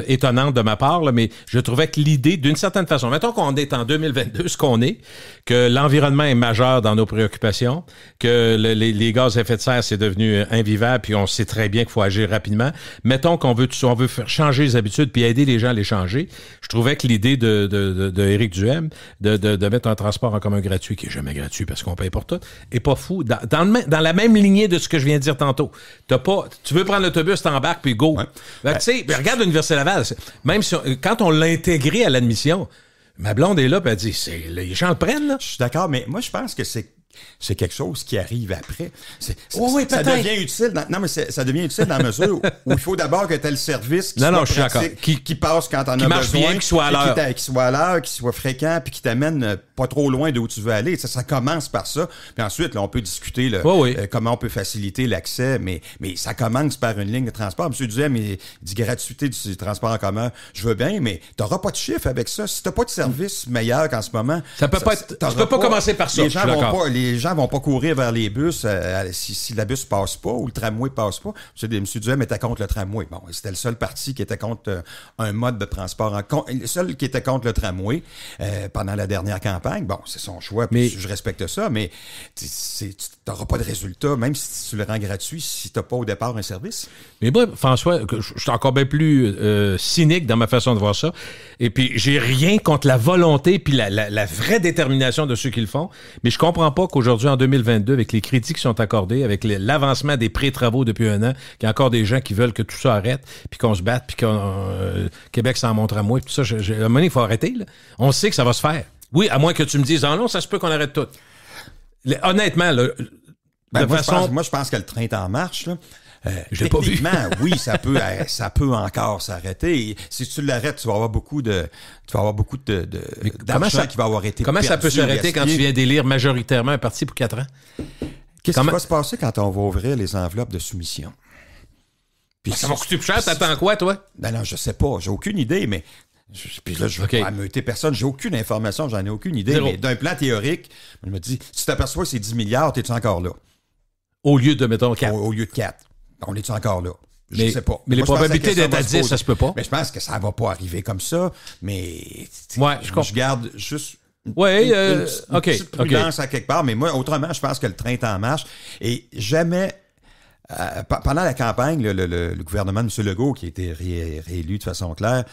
étonnante de ma part, là, mais je trouvais que l'idée, d'une certaine façon, mettons qu'on est en 2022, ce qu'on est, que l'environnement est majeur dans nos préoccupations, que les gaz à effet de serre, c'est devenu invivable, puis on sait très bien qu'il faut agir rapidement. Mettons qu'on veut faire changer les habitudes puis aider les gens à les changer. Je trouvais que l'idée de Éric Duhem de mettre un transport en commun gratuit, qui est jamais gratuit parce qu'on paye pour tout, est pas fou. Dans la même lignée de ce que je viens de dire tantôt. Tu veux prendre l'autobus, t'embarques, puis go. Ouais. Tu sais, regarde l'Université Laval, même si quand on l'a intégré à l'admission, ma blonde est là, puis elle dit, les gens le prennent, là. Je suis d'accord, mais moi, je pense que c'est quelque chose qui arrive après. Oui, ça devient utile. Ça devient utile dans la mesure où il faut d'abord que tu aies le service qui soit pratique, qui passe quand on a besoin, qui soit à l'heure, qui soit fréquent, puis qui t'amène pas trop loin d'où tu veux aller. Ça commence par ça. Puis ensuite, là, on peut discuter comment on peut faciliter l'accès, mais ça commence par une ligne de transport. M. Duhem, il dit gratuité du transport en commun. Je veux bien, mais tu n'auras pas de chiffre avec ça. Si tu n'as pas de service meilleur qu'en ce moment, ça peut pas commencer par ça. Les gens vont pas courir vers les bus si le bus passe pas ou le tramway passe pas. M. Duhem était contre le tramway. Bon, c'était le seul parti qui était contre un mode de transport. Le seul qui était contre le tramway pendant la dernière campagne. Bon, c'est son choix, puis je respecte ça, mais tu n'auras pas de résultat, même si tu le rends gratuit, si tu n'as pas au départ un service. Mais moi, François, je suis encore bien plus cynique dans ma façon de voir ça. Et puis, j'ai rien contre la volonté puis la vraie détermination de ceux qui le font, mais je comprends pas qu'aujourd'hui, en 2022, avec les crédits qui sont accordés, avec l'avancement des pré-travaux depuis un an, qu'il y a encore des gens qui veulent que tout ça arrête, puis qu'on se batte, puis que Québec s'en montre à moi, puis tout ça, à un moment donné, il faut arrêter. Là. On sait que ça va se faire. Oui, à moins que tu me dises, non, ça se peut qu'on arrête tout. Honnêtement, là, moi, je pense que le train est en marche, là. Techniquement, oui, ça peut encore s'arrêter. Et si tu l'arrêtes, tu vas avoir beaucoup d'argent qui va avoir été Comment ça peut s'arrêter quand tu viens d'élire majoritairement un parti pour 4 ans? Qu'est-ce qui va se passer quand on va ouvrir les enveloppes de soumission? Puis ça va coûter plus cher, t'attends quoi, toi? Ben non, je sais pas, j'ai aucune idée, mais puis là, je ne veux pas ameuter personne, j'ai aucune information, j'en ai aucune idée. Mais d'un plan théorique, je me dis, si tu t'aperçois que c'est 10 milliards, t'es-tu encore là? Au lieu de, mettons, 4. Au lieu de 4. On est-tu encore là? Je sais pas. Mais les probabilités d'être à 10, ça se peut pas. Mais je pense que ça va pas arriver comme ça, mais je garde juste une petite prudence à quelque part. Mais moi, autrement, je pense que le train est en marche. Et jamais... pendant la campagne, le gouvernement de M. Legault, qui a été réélu de façon claire,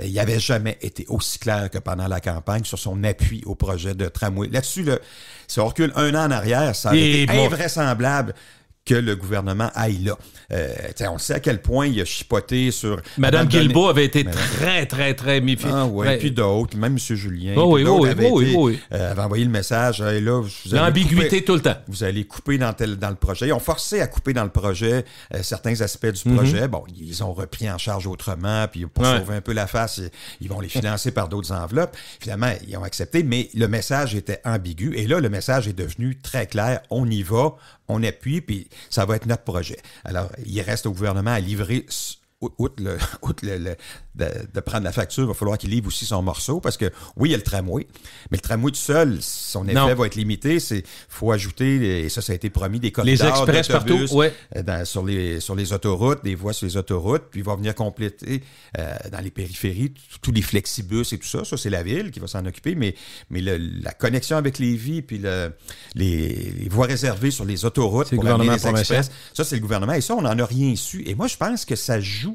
il n'avait jamais été aussi clair que pendant la campagne sur son appui au projet de tramway. Là-dessus, si on recule un an en arrière, ça aurait été invraisemblable que le gouvernement aille là. On sait à quel point il a chipoté sur... Mme Guilbeault avait été très, très, très méfiante. Ah oui, puis d'autres, même M. Julien. Avait envoyé le message. Hey, là, l'ambiguïté tout le temps. Vous allez couper dans le projet. Ils ont forcé à couper dans le projet certains aspects du projet. Bon, ils ont repris en charge autrement, puis pour sauver un peu la face, ils vont les financer par d'autres enveloppes. Finalement, ils ont accepté, mais le message était ambigu. Et là, le message est devenu très clair. On y va, on appuie, puis ça va être notre projet. Alors, il reste au gouvernement à livrer de prendre la facture, il va falloir qu'il livre aussi son morceau, parce que oui, il y a le tramway, mais le tramway tout seul, son effet va être limité. Il faut ajouter, et ça a été promis, des corridors les express partout, sur les autoroutes, des voies sur les autoroutes, puis il va venir compléter dans les périphéries tous les flexibus et tout ça. Ça, c'est la ville qui va s'en occuper, mais la connexion avec Lévis, puis les voies réservées sur les autoroutes pour amener les express, ça, c'est le gouvernement. Et ça, on n'en a rien su. Et moi, je pense que ça joue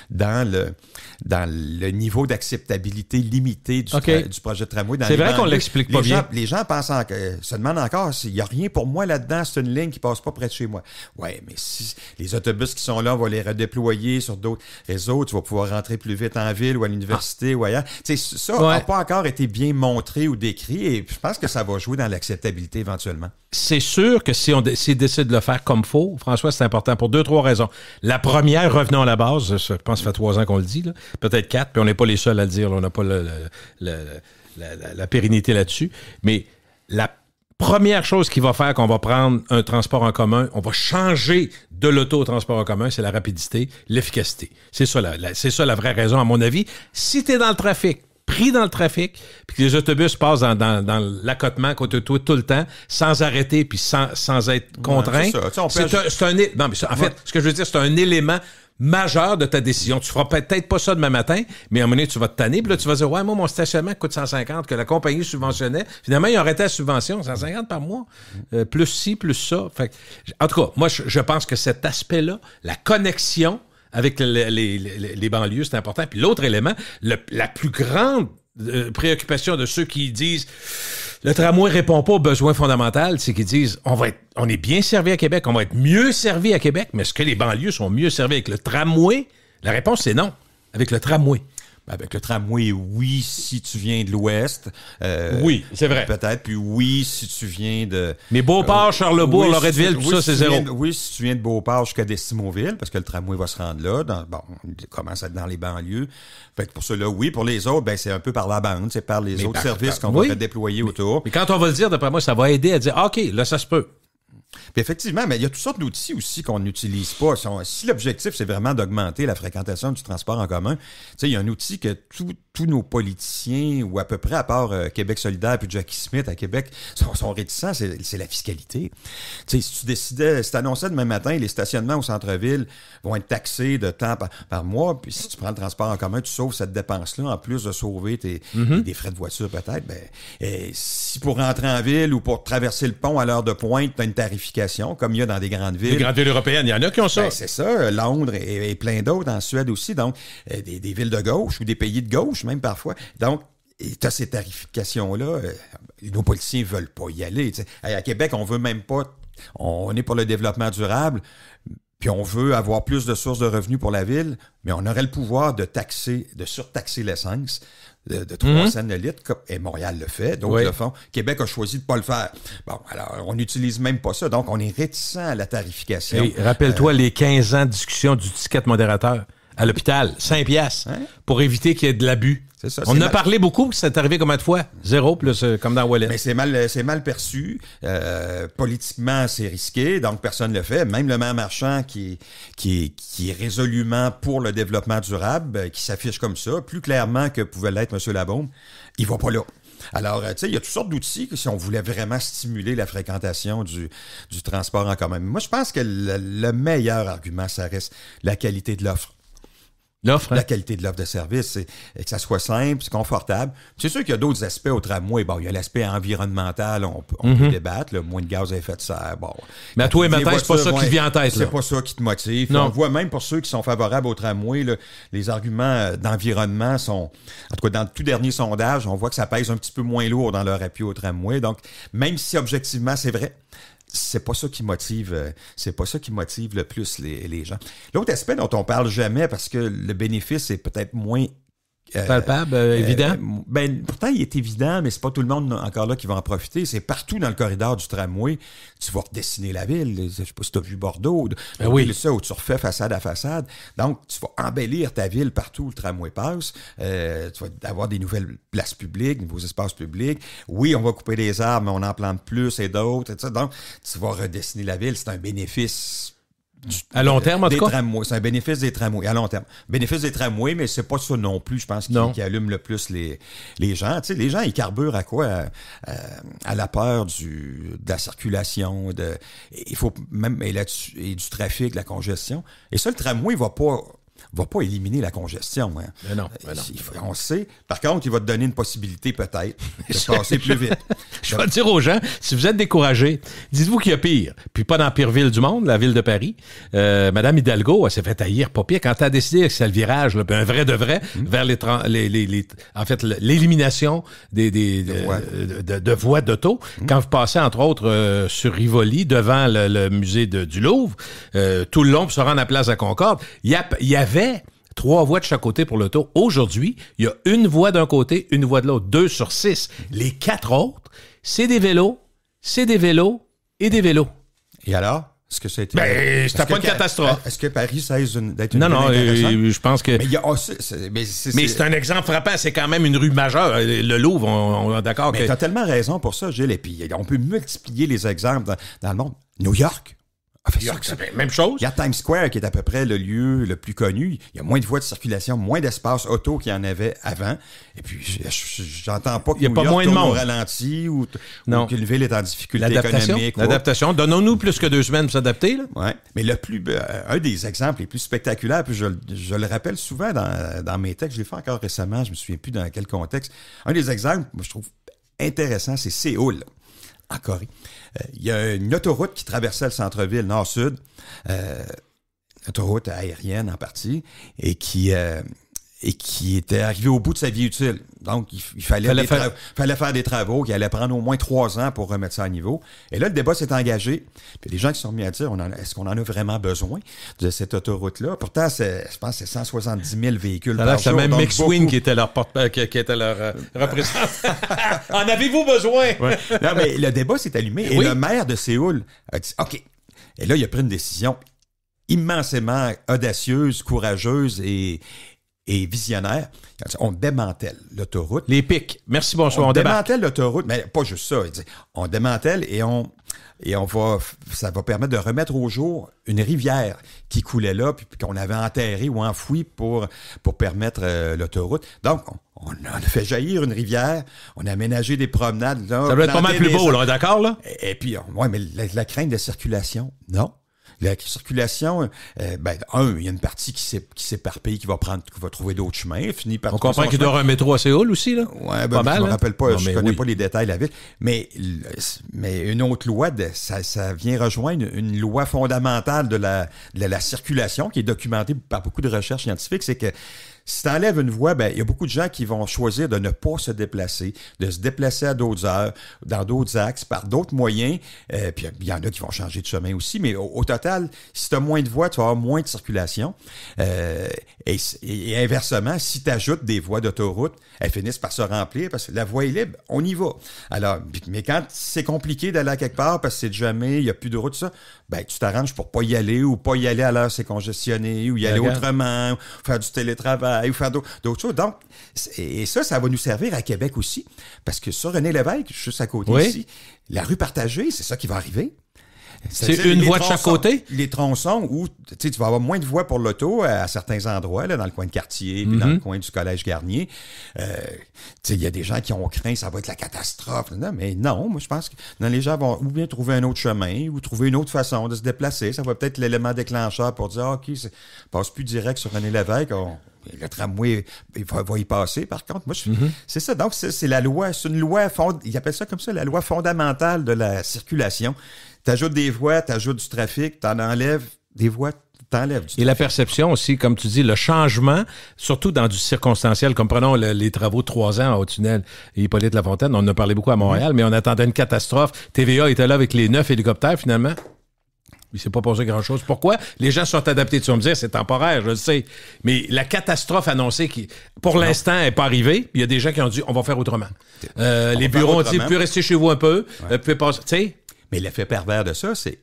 dans le niveau d'acceptabilité limité du projet de tramway. C'est vrai qu'on l'explique pas bien. Les gens pensent se demandent encore s'il n'y a rien pour moi là-dedans, c'est une ligne qui passe pas près de chez moi. Ouais, mais si les autobus qui sont là, on va les redéployer sur d'autres réseaux, tu vas pouvoir rentrer plus vite en ville ou à l'université ou ailleurs. Tu sais, ça n'a pas encore été bien montré ou décrit, et je pense que ça va jouer dans l'acceptabilité éventuellement. C'est sûr que s'il décide de le faire comme faut, François, c'est important pour 2-3 raisons. La première, revenons à la base, je pense que ça fait 3 ans qu'on le dit, là, peut-être 4, puis on n'est pas les seuls à le dire, là, on n'a pas la pérennité là-dessus, mais la première chose qui va faire qu'on va prendre un transport en commun, on va changer de l'auto au transport en commun, c'est la rapidité, l'efficacité. C'est ça la vraie raison, à mon avis. Si tu es dans le trafic, pris dans le trafic, puis que les autobus passent dans l'accotement côté de toi tout le temps, sans arrêter, puis sans être contraint, c'est un... Non, mais ça, en fait, ce que je veux dire, c'est un élément majeur de ta décision. Tu feras peut-être pas ça demain matin, mais à un moment donné, tu vas te tanner, puis là, tu vas dire, ouais, moi, mon stationnement coûte 150, que la compagnie subventionnait. Finalement, ils ont arrêté la subvention, 150 par mois. Plus ci, plus ça. Fait que, en tout cas, moi, je pense que cet aspect-là, la connexion avec les banlieues, c'est important. Puis l'autre élément, la plus grande préoccupation de ceux qui disent le tramway répond pas aux besoins fondamentaux, c'est qu'ils disent on est bien servi à Québec, on va être mieux servi à Québec, mais est-ce que les banlieues sont mieux servies avec le tramway? La réponse, c'est non. Avec le tramway. Avec le tramway, oui, si tu viens de l'Ouest. Oui, c'est vrai. Peut-être, puis oui, si tu viens de... Mais Beauport, Charlebourg, Loretteville, tout ça, c'est zéro. Oui, si tu viens de Beauport jusqu'à Destimoville, parce que le tramway va se rendre là. Il commence à être dans les banlieues. Fait que pour ceux-là, oui. Pour les autres, c'est un peu par la bande, c'est par les autres services qu'on va déployer autour. Mais quand on va le dire, d'après moi, ça va aider à dire, OK, là, ça se peut. Puis effectivement, mais il y a toutes sortes d'outils aussi qu'on n'utilise pas. Si l'objectif, c'est vraiment d'augmenter la fréquentation du transport en commun, il y a un outil que tous nos politiciens, ou à peu près, à part Québec solidaire puis Jackie Smith à Québec, sont réticents, c'est la fiscalité. Si tu annonçais demain matin, les stationnements au centre-ville vont être taxés de temps par mois, puis si tu prends le transport en commun, tu sauves cette dépense-là, en plus de sauver des frais de voiture peut-être, si pour rentrer en ville ou pour traverser le pont à l'heure de pointe, tu as une tarification, comme il y a dans des grandes villes. Les grandes villes européennes, il y en a qui ont ça. C'est ça, Londres et plein d'autres, en Suède aussi, donc des villes de gauche ou des pays de gauche, même parfois. Donc, tu as ces tarifications-là, nos politiciens veulent pas y aller. À Québec, on veut même pas... On est pour le développement durable, puis on veut avoir plus de sources de revenus pour la ville, mais on aurait le pouvoir de surtaxer l'essence de 3 cents le litre, et Montréal le fait, d'autres le font. Québec a choisi de ne pas le faire. Bon, alors, on n'utilise même pas ça, donc on est réticent à la tarification. Et rappelle-toi les 15 ans de discussion du ticket modérateur à l'hôpital, 5 piastres, pour éviter qu'il y ait de l'abus. C'est ça, on en a parlé beaucoup, c'est arrivé combien de fois? 0, plus comme dans Wallet. Mais c'est mal perçu. Politiquement, c'est risqué, donc personne ne le fait. Même le maire Marchand, qui est résolument pour le développement durable, qui s'affiche comme ça, plus clairement que pouvait l'être M. Labaume, il va pas là. Alors, tu sais, il y a toutes sortes d'outils que si on voulait vraiment stimuler la fréquentation du transport en commun. Moi, je pense que le meilleur argument, ça reste la qualité de l'offre. L'offre, la qualité de l'offre de service, c'est que ça soit simple, c'est confortable. C'est sûr qu'il y a d'autres aspects au tramway. Bon, il y a l'aspect environnemental, on peut débattre, moins de gaz à effet de serre. Bon. Mais à toi et matin, c'est pas ça qui te vient en tête. C'est pas ça qui te motive. Non. On voit même pour ceux qui sont favorables au tramway, les arguments d'environnement sont... En tout cas, dans le tout dernier sondage, on voit que ça pèse un petit peu moins lourd dans leur appui au tramway. Donc, même si objectivement, c'est vrai, c'est pas ça qui motive le plus les gens. L'autre aspect dont on parle jamais, parce que le bénéfice est peut-être moins palpable, évident. Pourtant, il est évident, mais c'est pas tout le monde encore là qui va en profiter. C'est partout dans le corridor du tramway. Tu vas redessiner la ville. Je sais pas si tu as vu Bordeaux. Oui. Ça, où tu refais façade à façade. Donc, tu vas embellir ta ville partout où le tramway passe. Tu vas avoir des nouvelles places publiques, de nouveaux espaces publics. Oui, on va couper des arbres, mais on en plante plus et d'autres. Et ça. Donc, tu vas redessiner la ville. C'est un bénéfice À long terme, en tout cas? Des tramways. C'est un bénéfice des tramways, à long terme. Bénéfice des tramways, mais c'est pas ça non plus, je pense, qui allume le plus les gens. Tu sais, les gens, ils carburent à quoi? À la peur de la circulation, il faut même, et du trafic, de la congestion. Et ça, le tramway va pas éliminer la congestion. Hein. Mais non. On sait. Par contre, il va te donner une possibilité peut-être de passer plus vite. Je vais dire aux gens, si vous êtes découragés, dites-vous qu'il y a pire. Puis pas dans la pire ville du monde, la ville de Paris. Madame Hidalgo, elle s'est fait haïr pas pire quand elle a décidé que c'est le virage, là, un vrai de vrai, vers l'élimination de voies d'auto. Quand vous passez, entre autres, sur Rivoli, devant le musée du Louvre, tout le long pour se rendre à la place de la Concorde, il y avait 3 voies de chaque côté pour l'auto. Aujourd'hui, il y a une voie d'un côté, une voie de l'autre, 2 sur 6. Les 4 autres, c'est des vélos et des vélos. Et alors? Est-ce que ça a été... c'était pas une catastrophe. Est-ce que Paris cesse d'être une ville intéressante? Non, je pense que... Mais c'est un exemple frappant. C'est quand même une rue majeure. Le Louvre, on est d'accord. Mais t'as tellement raison pour ça, Gilles. Et puis, on peut multiplier les exemples dans le monde. New York. C'est même chose. Il y a Times Square qui est à peu près le lieu le plus connu. Il y a moins de voies de circulation, moins d'espace auto qu'il y en avait avant. Et puis, j'entends pas que New York tourne au ralenti ou qu'une ville est en difficulté économique. L'adaptation. Donnons-nous plus que 2 semaines pour s'adapter. Oui. Mais un des exemples les plus spectaculaires, puis je le rappelle souvent dans mes textes, je l'ai fait encore récemment, je me souviens plus dans quel contexte. Un des exemples, moi, je trouve intéressant, c'est Séoul, en Corée. Il y a une autoroute qui traversait le centre-ville nord-sud, autoroute aérienne en partie, et qui était arrivée au bout de sa vie utile. Donc, il fallait faire des travaux qui allaient prendre au moins 3 ans pour remettre ça à niveau. Et là, le débat s'est engagé. Puis les gens qui se sont mis à dire, est-ce qu'on en a vraiment besoin de cette autoroute-là? Pourtant, je pense que c'est 170 000 véhicules par jour. C'est même McSween qui était leur représentant. En avez-vous besoin? Ouais. Non, mais le débat s'est allumé. Et le maire de Séoul a dit, OK. Et là, il a pris une décision immensément audacieuse, courageuse et visionnaire. On démantèle l'autoroute. Les pics. Merci, bonsoir. On démantèle l'autoroute, mais pas juste ça. On démantèle et ça va permettre de remettre au jour une rivière qui coulait là, puis qu'on avait enterrée ou enfouie pour permettre l'autoroute. Donc, on a fait jaillir une rivière, on a aménagé des promenades. Là, ça doit être pas mal plus beau, là, d'accord, là? Et puis, mais la crainte de circulation, non. La circulation, il y a une partie qui s'éparpille, qui va trouver d'autres chemins, finit par... On comprend qu'il doit y avoir un métro à Séoul aussi, là? Ouais, pas mal. Je me rappelle pas, je connais pas les détails de la ville. Mais une autre loi, ça vient rejoindre une loi fondamentale de la circulation qui est documentée par beaucoup de recherches scientifiques, c'est que si tu enlèves une voie, il y a beaucoup de gens qui vont choisir de ne pas se déplacer, de se déplacer à d'autres heures, dans d'autres axes, par d'autres moyens. Puis il y en a qui vont changer de chemin aussi, mais au total, si tu as moins de voies, tu vas avoir moins de circulation. Et inversement, si tu ajoutes des voies d'autoroute, elles finissent par se remplir parce que la voie est libre, on y va. Alors, mais quand c'est compliqué d'aller à quelque part parce que c'est jamais, il n'y a plus de route, ça, tu t'arranges pour pas y aller ou pas y aller à l'heure c'est congestionné ou y aller autrement, ou faire du télétravail ou faire d'autres choses. Donc, et ça va nous servir à Québec aussi parce que sur René Lévesque, juste à côté ici, la rue partagée, c'est ça qui va arriver. C'est une voie de chaque côté? Les tronçons où tu vas avoir moins de voies pour l'auto à certains endroits, là, dans le coin de Cartier, puis dans le coin du Collège Garnier. Il y a des gens qui ont craint ça va être la catastrophe. Non, mais non, moi je pense que les gens vont ou bien trouver un autre chemin ou trouver une autre façon de se déplacer. Ça va peut-être l'élément déclencheur pour dire OK, passe plus direct sur René Lévesque. Le tramway va y passer, par contre. Moi, c'est ça. Donc, c'est la loi. C'est une loi, ils appellent ça comme ça, la loi fondamentale de la circulation. T'ajoutes des voies, t'ajoutes du trafic, t'en enlèves des voies, t'enlèves du trafic. Et la perception aussi, comme tu dis, le changement, surtout dans du circonstanciel, comme prenons les travaux de 3 ans au tunnel Hippolyte Lafontaine, on en a parlé beaucoup à Montréal, mais on attendait une catastrophe. TVA était là avec les 9 hélicoptères, finalement. Il s'est pas passé grand-chose. Pourquoi? Les gens sont adaptés. Tu vas me dire, c'est temporaire, je le sais. Mais la catastrophe annoncée, qui, pour l'instant, n'est pas arrivée. Il y a des gens qui ont dit, on va faire autrement. Les bureaux ont dit, vous pouvez rester chez vous un peu. Vous pouvez passer, tu sais. Mais l'effet pervers de ça, c'est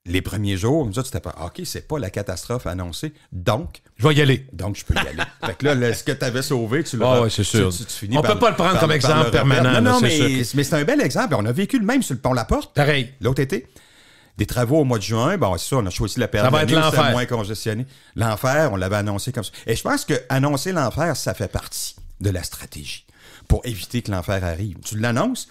les premiers jours, nous autres, c'était pas, OK, c'est pas la catastrophe annoncée, donc... Je vais y aller. Donc, je peux y aller. Fait que là, ce que tu avais sauvé, tu l'as... oui, c'est sûr. Tu finis on peut pas le prendre comme exemple permanent. Non, mais c'est un bel exemple. On a vécu le même sur le pont La Porte. Pareil. L'autre été. Des travaux au mois de juin, bon, c'est ça, on a choisi la période de l'année où c'était moins congestionné. L'enfer, on l'avait annoncé comme ça. Et je pense que annoncer l'enfer, ça fait partie de la stratégie pour éviter que l'enfer arrive. Tu l'annonces,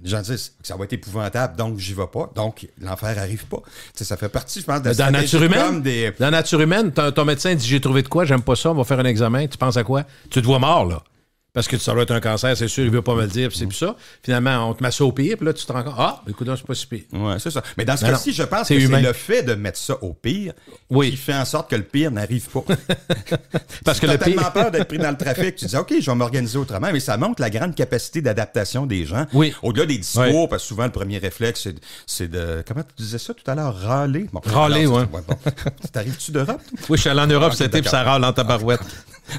les gens disent que ça va être épouvantable, donc j'y vais pas, donc l'enfer arrive pas. T'sais, ça fait partie, je pense, de la stratégie. Dans la nature humaine, ton médecin dit « J'ai trouvé de quoi, j'aime pas ça, on va faire un examen. » Tu penses à quoi? Tu te vois mort, là. Parce que ça doit être un cancer, c'est sûr, il veut pas me le dire, puis c'est plus ça. Finalement, on te met ça au pire, puis là, tu te rends compte, écoute, c'est pas si pire. Ouais, c'est ça. Mais dans ce cas-ci, je pense que c'est le fait de mettre ça au pire qui fait en sorte que le pire n'arrive pas. Parce que tu as le pire... tellement peur d'être pris dans le trafic, tu dis, OK, je vais m'organiser autrement, mais ça montre la grande capacité d'adaptation des gens. Oui. Au-delà des discours, parce que souvent, le premier réflexe, c'est de... Comment tu disais ça tout à l'heure? Râler? Bon, râler, oui. Bon. T'arrives-tu d'Europe? Oui, je suis allé en Europe cet été, puis ça râle dans ta barouette.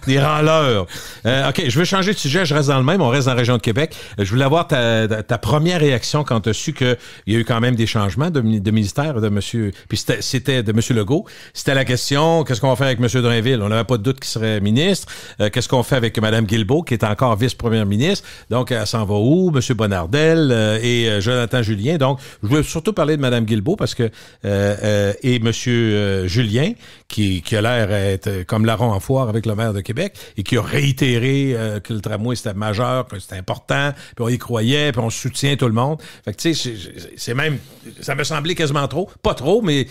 Des râleurs. OK, je veux changer de sujet, je reste dans le même, on reste dans la région de Québec. Je voulais avoir ta première réaction quand tu as su qu'il y a eu quand même des changements de ministère de monsieur, puis c'était de monsieur Legault. C'était la question, qu'est-ce qu'on va faire avec monsieur Drainville? On n'avait pas de doute qu'il serait ministre. Qu'est-ce qu'on fait avec madame Guilbeault, qui est encore vice-première ministre? Donc, elle s'en va où? Monsieur Bonnardel et Jonathan Julien. Donc, je voulais surtout parler de madame Guilbeault parce que et monsieur Julien, qui a l'air d'être comme larron en foire avec le maire de Québec et qui a réitéré que le tramway c'était majeur, que c'était important, puis on y croyait, puis on soutient tout le monde. Fait que tu sais, c'est même, ça me semblait quasiment trop, pas trop, mais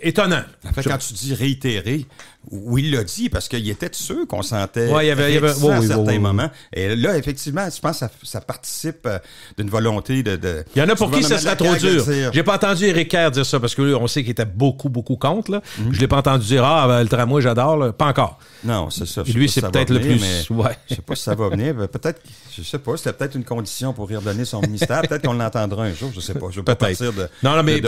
étonnant. En fait, quand tu dis réitérer, oui, il l'a dit, parce qu'il était de ceux qu'on sentait il y avait à certains moments. Et là, effectivement, je pense que ça participe d'une volonté de... Il y en a pour qui ça serait trop dur. J'ai pas entendu Éric Kerr dire ça, parce que on sait qu'il était beaucoup contre. Là. Je l'ai pas entendu dire, le tramway, j'adore. Là. Pas encore. Non, c'est ça. Et lui, c'est peut-être le plus... Je sais pas si ça va venir. Peut-être, je sais pas, c'était peut-être une condition pour y redonner son ministère. Peut-être qu'on l'entendra un jour, je sais pas. Je veux pas partir de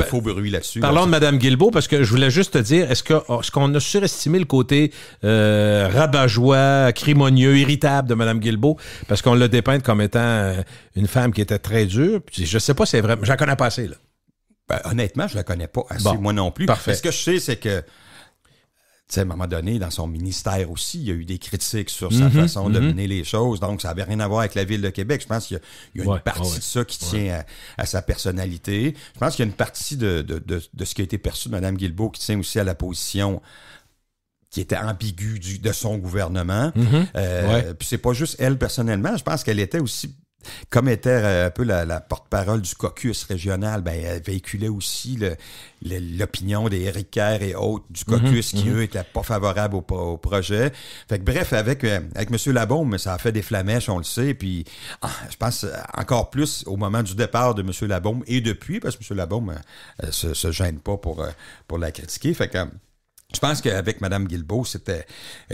faux bruit là-dessus. Parlons de mme Guilbeault, parce que je voulais juste te dire, est-ce qu'on a surestimé le côté rabat-joie, acrimonieux, irritable de mme Guilbeault, parce qu'on l'a dépeinte comme étant une femme qui était très dure. Puis je sais pas si c'est vrai, je la connais pas assez, là. Ben, honnêtement, je la connais pas assez, moi non plus. Parfait. Ce que je sais, c'est que à un moment donné, dans son ministère aussi, il y a eu des critiques sur sa façon de mener les choses. Donc, ça n'avait rien à voir avec la Ville de Québec. Je pense qu'il y a une partie de ça qui tient à sa personnalité. Je pense qu'il y a une partie de ce qui a été perçu de Mme Guilbeault qui tient aussi à la position qui était ambiguë de son gouvernement. Puis c'est pas juste elle personnellement. Je pense qu'elle était aussi... Comme était un peu la porte-parole du caucus régional, ben elle véhiculait aussi l'opinion des Éric Kerr et autres du caucus qui, eux, étaient pas favorables au projet. Fait que bref, avec M. Labaume, ça a fait des flamèches, on le sait, puis je pense encore plus au moment du départ de M. Labaume et depuis, parce que M. Labaume se gêne pas pour la critiquer. Fait que je pense qu'avec Mme Guilbeault, c'était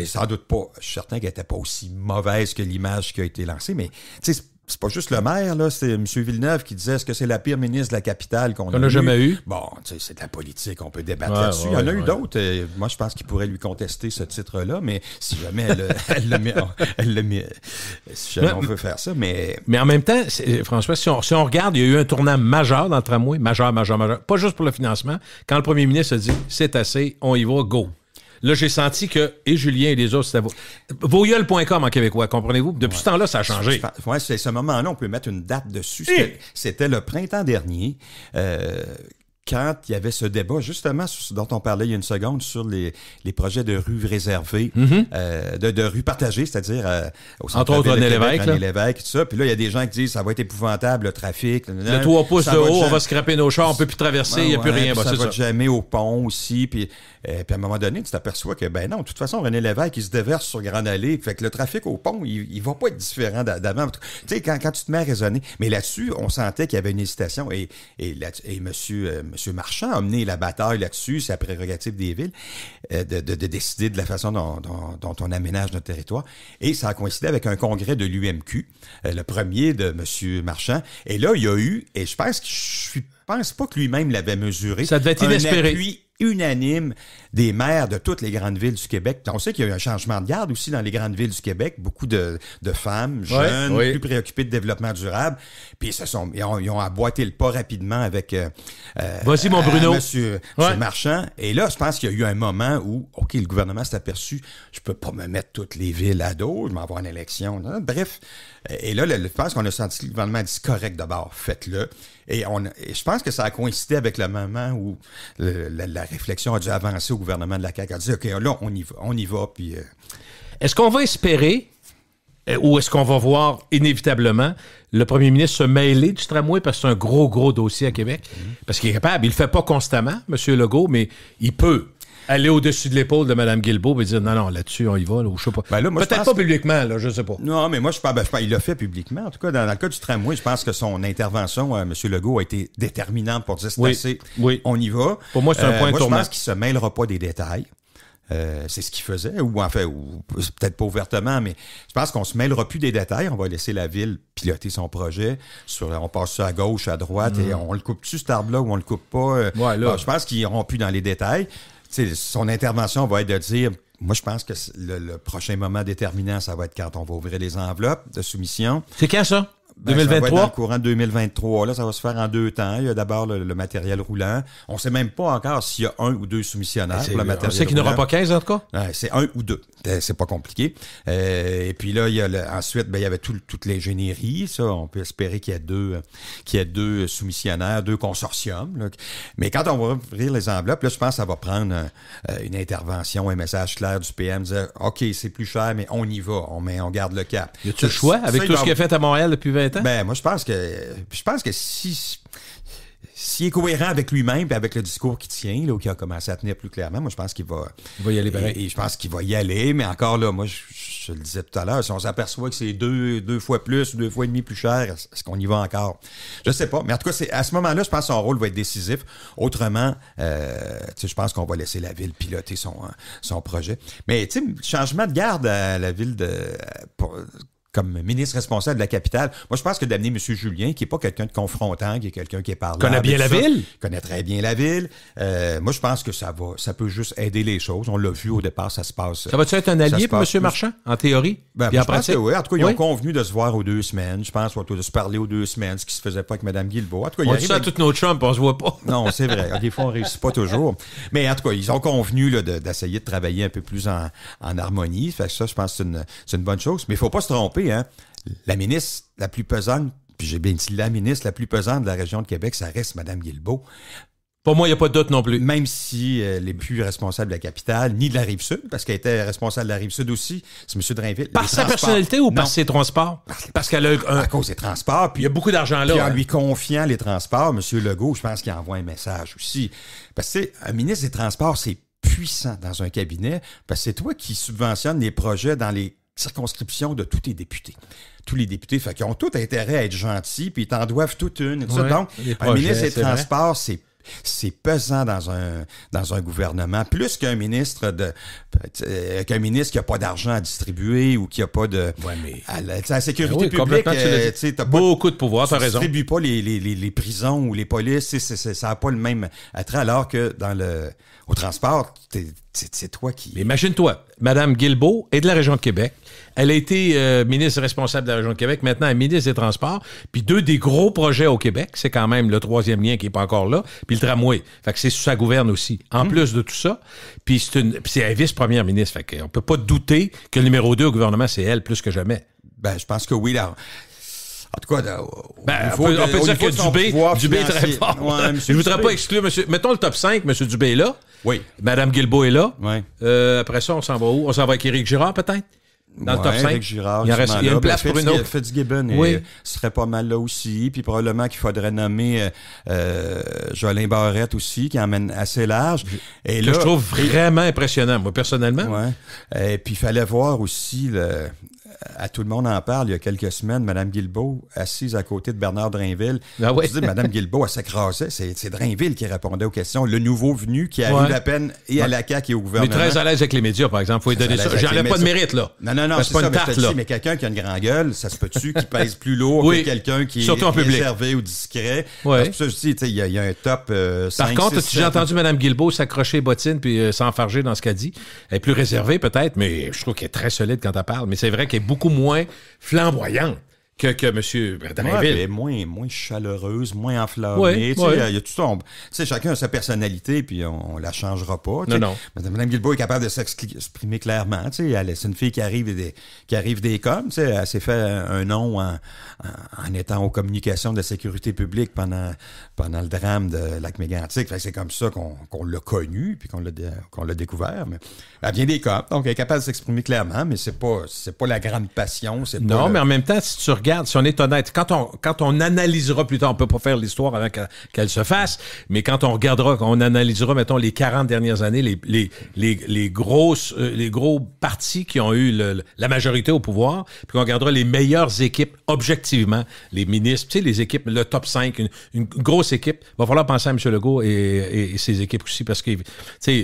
sans doute pas, je suis certain qu'elle était pas aussi mauvaise que l'image qui a été lancée, mais tu sais, c'est pas juste le maire, là, c'est M. Villeneuve qui disait, est-ce que c'est la pire ministre de la capitale qu'on a jamais eu? Bon, tu sais, c'est de la politique, on peut débattre là-dessus. Il y en a eu d'autres. Moi, je pense qu'il pourrait lui contester ce titre-là, mais si jamais elle le met, si jamais on veut faire ça, mais en même temps, François, si on regarde, il y a eu un tournant majeur dans le tramway, majeur, pas juste pour le financement. Quand le premier ministre a dit, c'est assez, on y va, go. Là, j'ai senti que, et Julien et les autres, c'était vaugueule.com en québécois, comprenez-vous? Depuis ce temps-là, ça a changé. Ouais, c'est ce moment-là, on peut mettre une date dessus. C'était le printemps dernier, quand il y avait ce débat, justement, sur ce dont on parlait il y a une seconde, sur les projets de rues réservées, de rues partagées, c'est-à-dire au centre entre autres René Lévesque, tout ça. Puis là, il y a des gens qui disent ça va être épouvantable, le trafic. Le 3 pouces de haut, on va scraper nos chars, on peut plus traverser, il n'y a plus rien. Ça va jamais au pont aussi. Puis à un moment donné, tu t'aperçois que, ben non, de toute façon, René Lévesque, il se déverse sur Grande Allée. Fait que le trafic au pont, il va pas être différent d'avant. Tu sais, quand tu te mets à raisonner. Mais là-dessus, on sentait qu'il y avait une hésitation. Et monsieur Marchand a mené la bataille là-dessus, c'est la prérogative des villes, de décider de la façon dont on aménage notre territoire. Et ça a coïncidé avec un congrès de l'UMQ, le premier de monsieur Marchand. Et là, il y a eu, et je pense pas que lui-même l'avait mesuré. Ça devait être inespéré. Un appui unanime des maires de toutes les grandes villes du Québec. On sait qu'il y a eu un changement de garde aussi dans les grandes villes du Québec. Beaucoup de femmes, jeunes, plus préoccupées de développement durable. Puis ils ont emboîté le pas rapidement avec vas-y, mon Bruno. Monsieur Marchand. Et là, je pense qu'il y a eu un moment où, OK, le gouvernement s'est aperçu, je peux pas me mettre toutes les villes à dos, je m'en vais en élection. Bref. Et là, je pense qu'on a senti que le gouvernement a dit correct d'abord, faites-le. Et je pense que ça a coïncidé avec le moment où la réflexion a dû avancer au gouvernement de la CAQ. A dit, OK, là, on y va. Puis, Est-ce qu'on va espérer, ou est-ce qu'on va voir inévitablement le premier ministre se mêler du tramway, parce que c'est un gros dossier à Québec? Parce qu'il est capable. Il le fait pas constamment, M. Legault, mais il peut aller au-dessus de l'épaule de Mme Guilbeault et dire non, là-dessus, on y va, là, ou je sais pas. Ben là, moi, peut-être pas publiquement, là, je sais pas. Non, mais moi, je pense il l'a fait publiquement. En tout cas, dans le cas du tramway, je pense que son intervention, M. Legault, a été déterminante pour dire c'est assez, on y va. Pour moi, c'est un point tournant. Je pense qu'il se mêlera pas des détails. C'est ce qu'il faisait, ou peut-être pas ouvertement, mais je pense qu'on se mêlera plus des détails. On va laisser la ville piloter son projet. On passe ça à gauche, à droite, et on le coupe-tu, cet arbre-là, ou on le coupe pas? Je pense qu'ils iront plus dans les détails. Son intervention va être de dire, moi, je pense que le prochain moment déterminant, ça va être quand on va ouvrir les enveloppes de soumission. C'est quand ça? 2023? Ça va être dans le courant de 2023. Là, ça va se faire en 2 temps. Il y a d'abord le matériel roulant. On ne sait même pas encore s'il y a 1 ou 2 soumissionnaires pour le matériel roulant. On sait qu'il n'y en aura pas 15, en tout cas? C'est 1 ou 2. C'est pas compliqué. Et puis là, il y a ensuite, il y avait toute l'ingénierie. Ça, on peut espérer qu'il y ait 2 soumissionnaires, 2 consortiums. Là. Mais quand on va ouvrir les enveloppes, là, je pense que ça va prendre une intervention, un message clair du PM, dire OK, c'est plus cher, mais on y va. On garde le cap. Y a-tu le choix avec tout ce qu'il a fait à Montréal depuis 20 ans? Ben, moi, je pense que s'il est cohérent avec lui-même et avec le discours qu'il tient, là, ou qu'il a commencé à tenir plus clairement, moi, je pense qu'il va y aller pareil. Et je pense qu'il va y aller, mais encore là, moi, je le disais tout à l'heure, si on s'aperçoit que c'est 2 fois plus ou 2 fois et demi plus cher, est-ce qu'on y va encore? Je sais pas. Mais en tout cas, à ce moment-là, je pense que son rôle va être décisif. Autrement, je pense qu'on va laisser la ville piloter son projet. Mais, tu sais, changement de garde à la ville comme ministre responsable de la capitale. Moi, je pense que d'amener M. Julien, qui n'est pas quelqu'un de confrontant, qui est quelqu'un qui est parlant. Connaît bien la ville. Connaît très bien la ville. Moi, je pense que ça peut juste aider les choses. On l'a vu au départ, ça se passe. Ça va-tu être un allié pour M. Marchand, en théorie? Ben, je pense que oui. En tout cas, ils ont convenu de se voir aux 2 semaines. Je pense, de se parler aux 2 semaines, ce qui se faisait pas avec Mme Guilbeault. En tout cas, on dit ça à toutes nos chums, puis on se voit pas. Non, c'est vrai. Des fois, on réussit pas toujours. Mais en tout cas, ils ont convenu là, d'essayer de travailler un peu plus en harmonie. Fait que ça, je pense que c'est une bonne chose. Mais il faut pas se tromper, hein. La ministre la plus pesante, puis j'ai bien dit la ministre la plus pesante de la région de Québec, ça reste Mme Guilbeault. Pour moi, il n'y a pas de doute non plus. Même si elle n'est plus responsable de la capitale, ni de la Rive-Sud, parce qu'elle était responsable de la Rive-Sud aussi, c'est M. Drainville. Par sa personnalité ou par ses transports? Parce qu'elle a à cause des transports. Puis il y a beaucoup d'argent là. Puis en lui confiant les transports, M. Legault, je pense qu'il envoie un message aussi. Parce que un ministre des Transports, c'est puissant dans un cabinet, parce que c'est toi qui subventionnes les projets dans les circonscription de tous tes députés. Tous les députés, fait qu'ils ont tout intérêt à être gentils, puis ils t'en doivent toute une. Et tout ça. Donc, un ministre des Transports, c'est pesant dans un gouvernement, plus qu'un ministre qui a pas d'argent à distribuer ou qui a pas de à la sécurité publique, t'as beaucoup de pouvoir, t'as raison. Tu distribues pas les prisons ou les polices, ça a pas le même attrait, alors que au transport, c'est toi qui... Mais imagine-toi, Mme Guilbeault est de la région de Québec. Elle a été ministre responsable de la région de Québec. Maintenant, elle est ministre des Transports. Puis 2 des gros projets au Québec, c'est quand même le 3e lien qui n'est pas encore là, puis le tramway. Fait que c'est sous sa gouverne aussi. En plus de tout ça, puis c'est la vice-première ministre. Fait qu'on peut pas douter que le numéro 2 au gouvernement, c'est elle, plus que jamais. Ben, je pense que oui, là. En tout cas, on peut dire que Dubé est très fort. Ouais, je ne voudrais pas exclure monsieur. Mettons le top 5, M. Dubé est là. Oui. Mme Guilbeault est là. Oui. Après ça, on s'en va où? On s'en va avec Éric Girard, peut-être? Dans le top 5. Éric Girard, il y a une place pour une autre. Fitzgibbon serait pas mal là aussi. Puis probablement qu'il faudrait nommer Jolin Barrette aussi, qui emmène assez large. Et là, je trouve vraiment impressionnant, moi, personnellement. Ouais. Et puis, il fallait voir aussi à Tout le monde en parle, il y a quelques semaines, Mme Guilbeault, assise à côté de Bernard Drainville. Ah oui. Je dis, Mme Guilbeault, elle s'écrasait. C'est Drainville qui répondait aux questions. Le nouveau venu qui arrive à peine et à la CAQ et au gouvernement. Mais très à l'aise avec les médias, par exemple. Faut lui donner ça. J'enlève pas de mérite, là. Non, c'est pas ça, une tarte, là. Mais quelqu'un qui a une grande gueule, ça se peut-tu qui pèse plus lourd que quelqu'un qui surtout est réservé ou discret? Ouais. C'est pour ça que je dis, il y a un top 5, Par contre, 6, si j'ai entendu Mme Guilbeault s'accrocher les bottines puis s'enfarger dans ce qu'elle dit, elle est plus réservée peut-être, mais je trouve qu'elle est très solide quand elle parle. Mais c'est vrai qu'elle est beaucoup moins flamboyante que M. Drainville. Moins chaleureuse, moins enflammée. Il y a tout ça. Chacun a sa personnalité, puis on la changera pas. Non. Mme Guilbeault est capable de s'exprimer clairement. C'est une fille qui arrive des coms. Elle s'est fait un nom en étant aux communications de la sécurité publique pendant le drame de Lac-Mégantic. C'est comme ça qu'on l'a connue, puis qu'on l'a découvert. Mais elle vient des coms, donc elle est capable de s'exprimer clairement, mais c'est pas la grande passion. Non, mais en même temps, si tu regardes, si on est honnête, quand on analysera plus tard, on peut pas faire l'histoire avant qu'elle se fasse, mais quand on regardera, quand on analysera, mettons, les 40 dernières années, les gros partis qui ont eu la majorité au pouvoir, puis qu'on regardera les meilleures équipes, objectivement, les ministres, les équipes, le top 5, une grosse équipe, il va falloir penser à M. Legault et ses équipes aussi, parce que,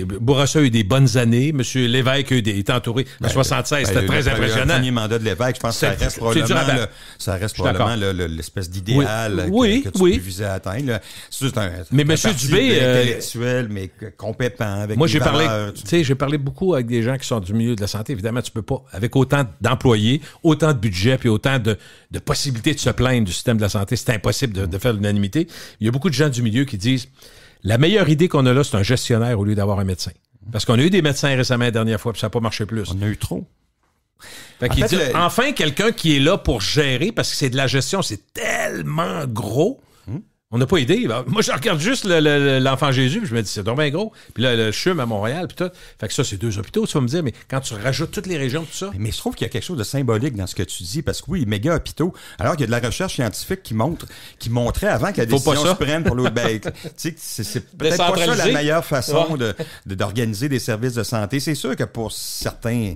Bourassa a eu des bonnes années, M. Lévesque est entouré en 76, c'était très impressionnant. Le premier mandat de Lévesque, je pense que ça reste probablement l'espèce d'idéal que tu peux viser à atteindre. C'est mais M. Dubé, intellectuel, mais compétent, avec moi, j'ai parlé beaucoup avec des gens qui sont du milieu de la santé. Évidemment, tu peux pas, avec autant d'employés, autant de budget, puis autant de possibilités de se plaindre du système de la santé, c'est impossible de faire l'unanimité. Il y a beaucoup de gens du milieu qui disent, la meilleure idée qu'on a là, c'est un gestionnaire au lieu d'avoir un médecin. Parce qu'on a eu des médecins récemment la dernière fois, puis ça n'a pas marché plus. On a eu trop. Enfin, quelqu'un qui est là pour gérer, parce que c'est de la gestion, c'est tellement gros. On n'a pas idée. Moi, je regarde juste l'Enfant Jésus, puis je me dis, c'est donc bien gros. Puis là, le CHUM à Montréal, puis tout. Fait que ça, c'est 2 hôpitaux, tu vas me dire, mais quand tu rajoutes toutes les régions, tout ça. Mais je trouve qu'il y a quelque chose de symbolique dans ce que tu dis, parce que oui, méga hôpitaux, alors qu'il y a de la recherche scientifique qui montrait avant que la décision se prenne pour l'autre. C'est peut-être pas ça la meilleure façon d'organiser des services de santé. C'est sûr que pour certains,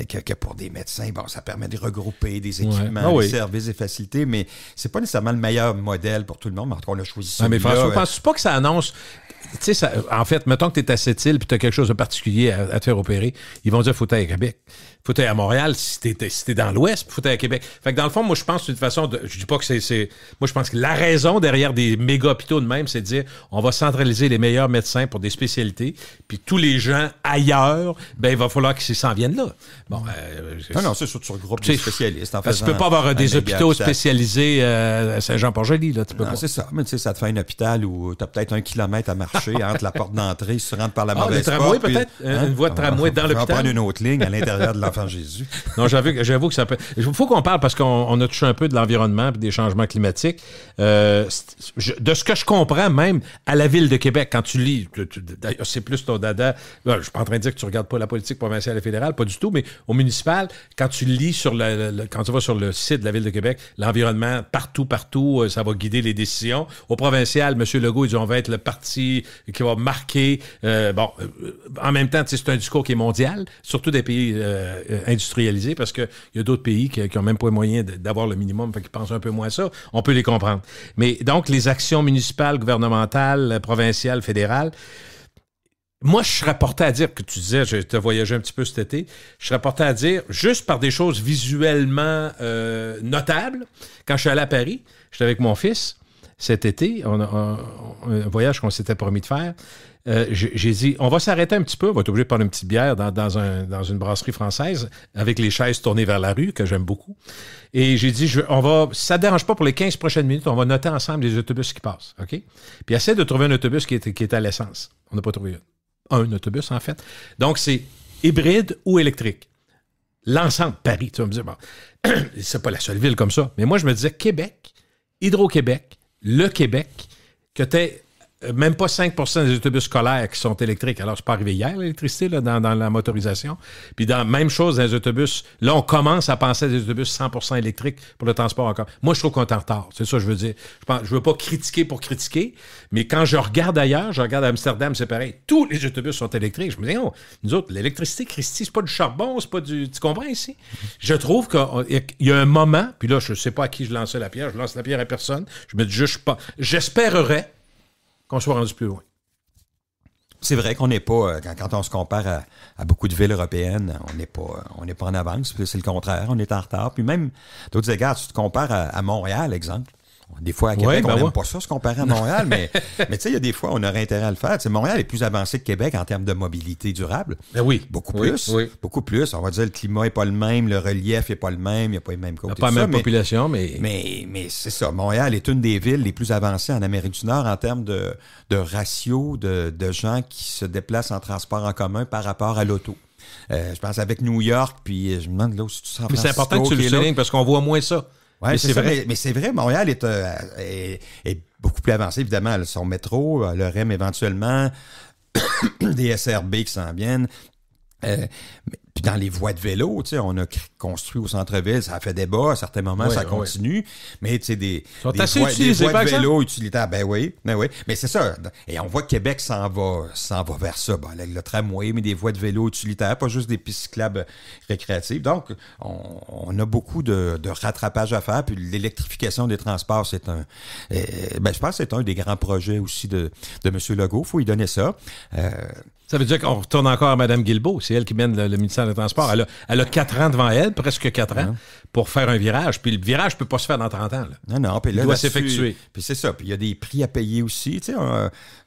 que pour des médecins, ça permet de regrouper des équipements, des services, des facilités, mais c'est pas nécessairement le meilleur modèle pour tout le monde. On a choisi ça. Mais François, penses-tu pas que ça annonce... Tu sais, en fait, mettons que tu es à Sept-Îles et tu as quelque chose de particulier à te faire opérer, ils vont dire faut aller à Québec. Faut aller à Montréal si t'es dans l'Ouest, faut aller à Québec. Fait que dans le fond, moi, je pense que c'est une façon de... Je dis pas que c'est... Moi, je pense que la raison derrière des méga hôpitaux de même, c'est de dire on va centraliser les meilleurs médecins pour des spécialités, puis tous les gens ailleurs, il va falloir qu'ils s'en viennent là. Bon, non, c'est sûr, tu regroupes des spécialistes. Parce que tu peux pas avoir des hôpitaux spécialisés à Saint-Jean-Port-Joli, là. Tu peux pas. C'est ça. Mais tu sais, ça te fait un hôpital où tu as peut-être 1 kilomètre à marcher entre la porte d'entrée, si tu rentres par la mauvaise porte. Le tramway, peut-être? Une voie de tramway dans l'hôpital? On va prendre une autre ligne à l'intérieur de l'Enfant Jésus. Non, j'avoue que ça peut... Il faut qu'on parle parce qu'on a touché un peu de l'environnement et des changements climatiques. De ce que je comprends, même à la Ville de Québec, quand tu lis, c'est plus ton dada... Je suis pas en train de dire que tu regardes pas la politique provinciale et fédérale, pas du tout, mais au municipal, quand tu lis quand tu vas sur le site de la Ville de Québec, l'environnement, partout, ça va guider les décisions. Au provincial, M. Legault, il dit on va être le parti qui va marquer... en même temps, c'est un discours qui est mondial, surtout des pays industrialisés, parce qu'il y a d'autres pays qui n'ont même pas les moyens d'avoir le minimum, fait qu'ils pensent un peu moins à ça. On peut les comprendre. Mais donc, les actions municipales, gouvernementales, provinciales, fédérales, moi, je serais porté à dire, que tu disais, je te voyageais un petit peu cet été, je serais porté à dire, juste par des choses visuellement notables, quand je suis allé à Paris, j'étais avec mon fils cet été, un voyage qu'on s'était promis de faire, j'ai dit, on va s'arrêter un petit peu, on va être obligé de prendre une petite bière dans une brasserie française avec les chaises tournées vers la rue, que j'aime beaucoup. Et j'ai dit, si ça ne dérange pas pour les 15 prochaines minutes, on va noter ensemble les autobus qui passent, OK? Puis essaie de trouver un autobus qui est à l'essence. On n'a pas trouvé un autobus, en fait. Donc, c'est hybride ou électrique. L'ensemble, Paris, tu vas me dire, bon, c'est pas la seule ville comme ça. Mais moi, je me disais, Québec, Hydro-Québec, le Québec, que t'es même pas 5% des autobus scolaires qui sont électriques. Alors, c'est pas arrivé hier, l'électricité, là, dans la motorisation. Puis, même chose dans les autobus. Là, on commence à penser à des autobus 100% électriques pour le transport encore. Moi, je trouve qu'on est en retard. C'est ça que je veux dire. Je veux pas critiquer pour critiquer, mais quand je regarde ailleurs, je regarde à Amsterdam, c'est pareil. Tous les autobus sont électriques. Je me dis, non, nous autres, l'électricité, Christy, c'est pas du charbon, c'est pas du... Tu comprends ici? Je trouve qu'il y a un moment, puis là, je sais pas à qui je lançais la pierre. Je lance la pierre à personne. Je me dis juste pas... J'espérerais qu'on soit rendu plus loin. C'est vrai qu'on n'est pas, quand on se compare à beaucoup de villes européennes, on n'est pas en avance. C'est le contraire, on est en retard. Puis même, d'autres égards, tu te compares à Montréal, exemple. Des fois, à Québec, on n'aime pas ça, se comparer à Montréal, mais tu sais, il y a des fois, on aurait intérêt à le faire. Tu sais, Montréal est plus avancé que Québec en termes de mobilité durable. Ben oui. Beaucoup plus. Beaucoup plus. On va dire, le climat n'est pas le même, le relief n'est pas le même, il n'y a pas les mêmes côtés. Pas la même population, mais... Mais c'est ça. Montréal est une des villes les plus avancées en Amérique du Nord en termes de ratio de gens qui se déplacent en transport en commun par rapport à l'auto. Je pense avec New York, puis je me demande là où tu San Francisco. Mais c'est important que tu le soulignes parce qu'on voit moins ça. Oui, c'est vrai. Mais c'est vrai, Montréal est beaucoup plus avancé, évidemment. Son métro, le REM éventuellement, des SRB qui s'en viennent. Puis dans les voies de vélo, tu sais, on a construit au centre-ville, ça a fait débat, à certains moments, ça continue. Mais tu sais, des voies de vélo utilitaires, ben oui. Mais c'est ça. Et on voit que Québec s'en va vers ça. Bon, le tramway, mais des voies de vélo utilitaires, pas juste des pistes cyclables récréatives. Donc, on a beaucoup de rattrapage à faire. Puis l'électrification des transports, je pense que c'est un des grands projets aussi de M. Legault. Il faut lui donner ça. Ça veut dire qu'on retourne encore à Mme Guilbeault. C'est elle qui mène le ministère des Transports. Elle a 4 ans devant elle, presque 4 ans, pour faire un virage. Puis le virage ne peut pas se faire dans 30 ans. Là. Non. Puis là, il doit s'effectuer. Puis c'est ça. Puis il y a des prix à payer aussi. Tu sais,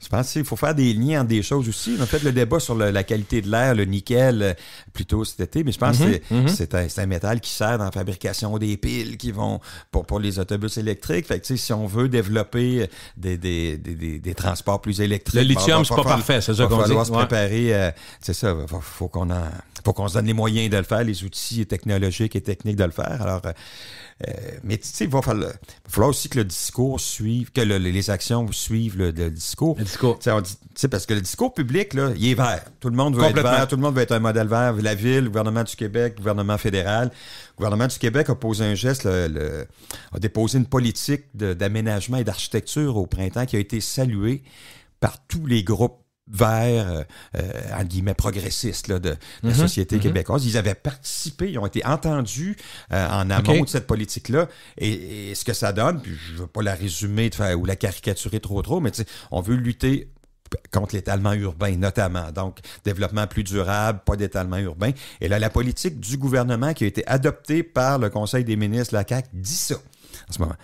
je pense qu'il faut faire des liens entre des choses aussi. On a fait le débat sur la qualité de l'air, le nickel, plutôt cet été. Mais je pense que c'est un métal qui sert dans la fabrication des piles qui vont pour les autobus électriques. Fait que tu sais, si on veut développer des transports plus électriques... Le lithium, c'est pas parfait, c'est ça qu'on dit. C'est ça, faut qu'on se donne les moyens de le faire, les outils technologiques et techniques de le faire. Alors, mais tu sais, il va falloir aussi que le discours suive, que les actions suivent le discours. Le discours. Tu sais, parce que le discours public, là, il est vert. Tout le monde veut être vert, tout le monde veut être un modèle vert. La Ville, le gouvernement du Québec, le gouvernement fédéral. Le gouvernement du Québec a posé un geste, a déposé une politique d'aménagement et d'architecture au printemps qui a été saluée par tous les groupes vers, en guillemets, progressistes là, de la société québécoise. Ils avaient participé, ils ont été entendus en amont de cette politique-là. Et ce que ça donne, puis je ne veux pas la résumer ou la caricaturer trop, mais on veut lutter contre l'étalement urbain, notamment. Donc, développement plus durable, pas d'étalement urbain. Et là, la politique du gouvernement qui a été adoptée par le Conseil des ministres, la CAQ, dit ça. En ce moment.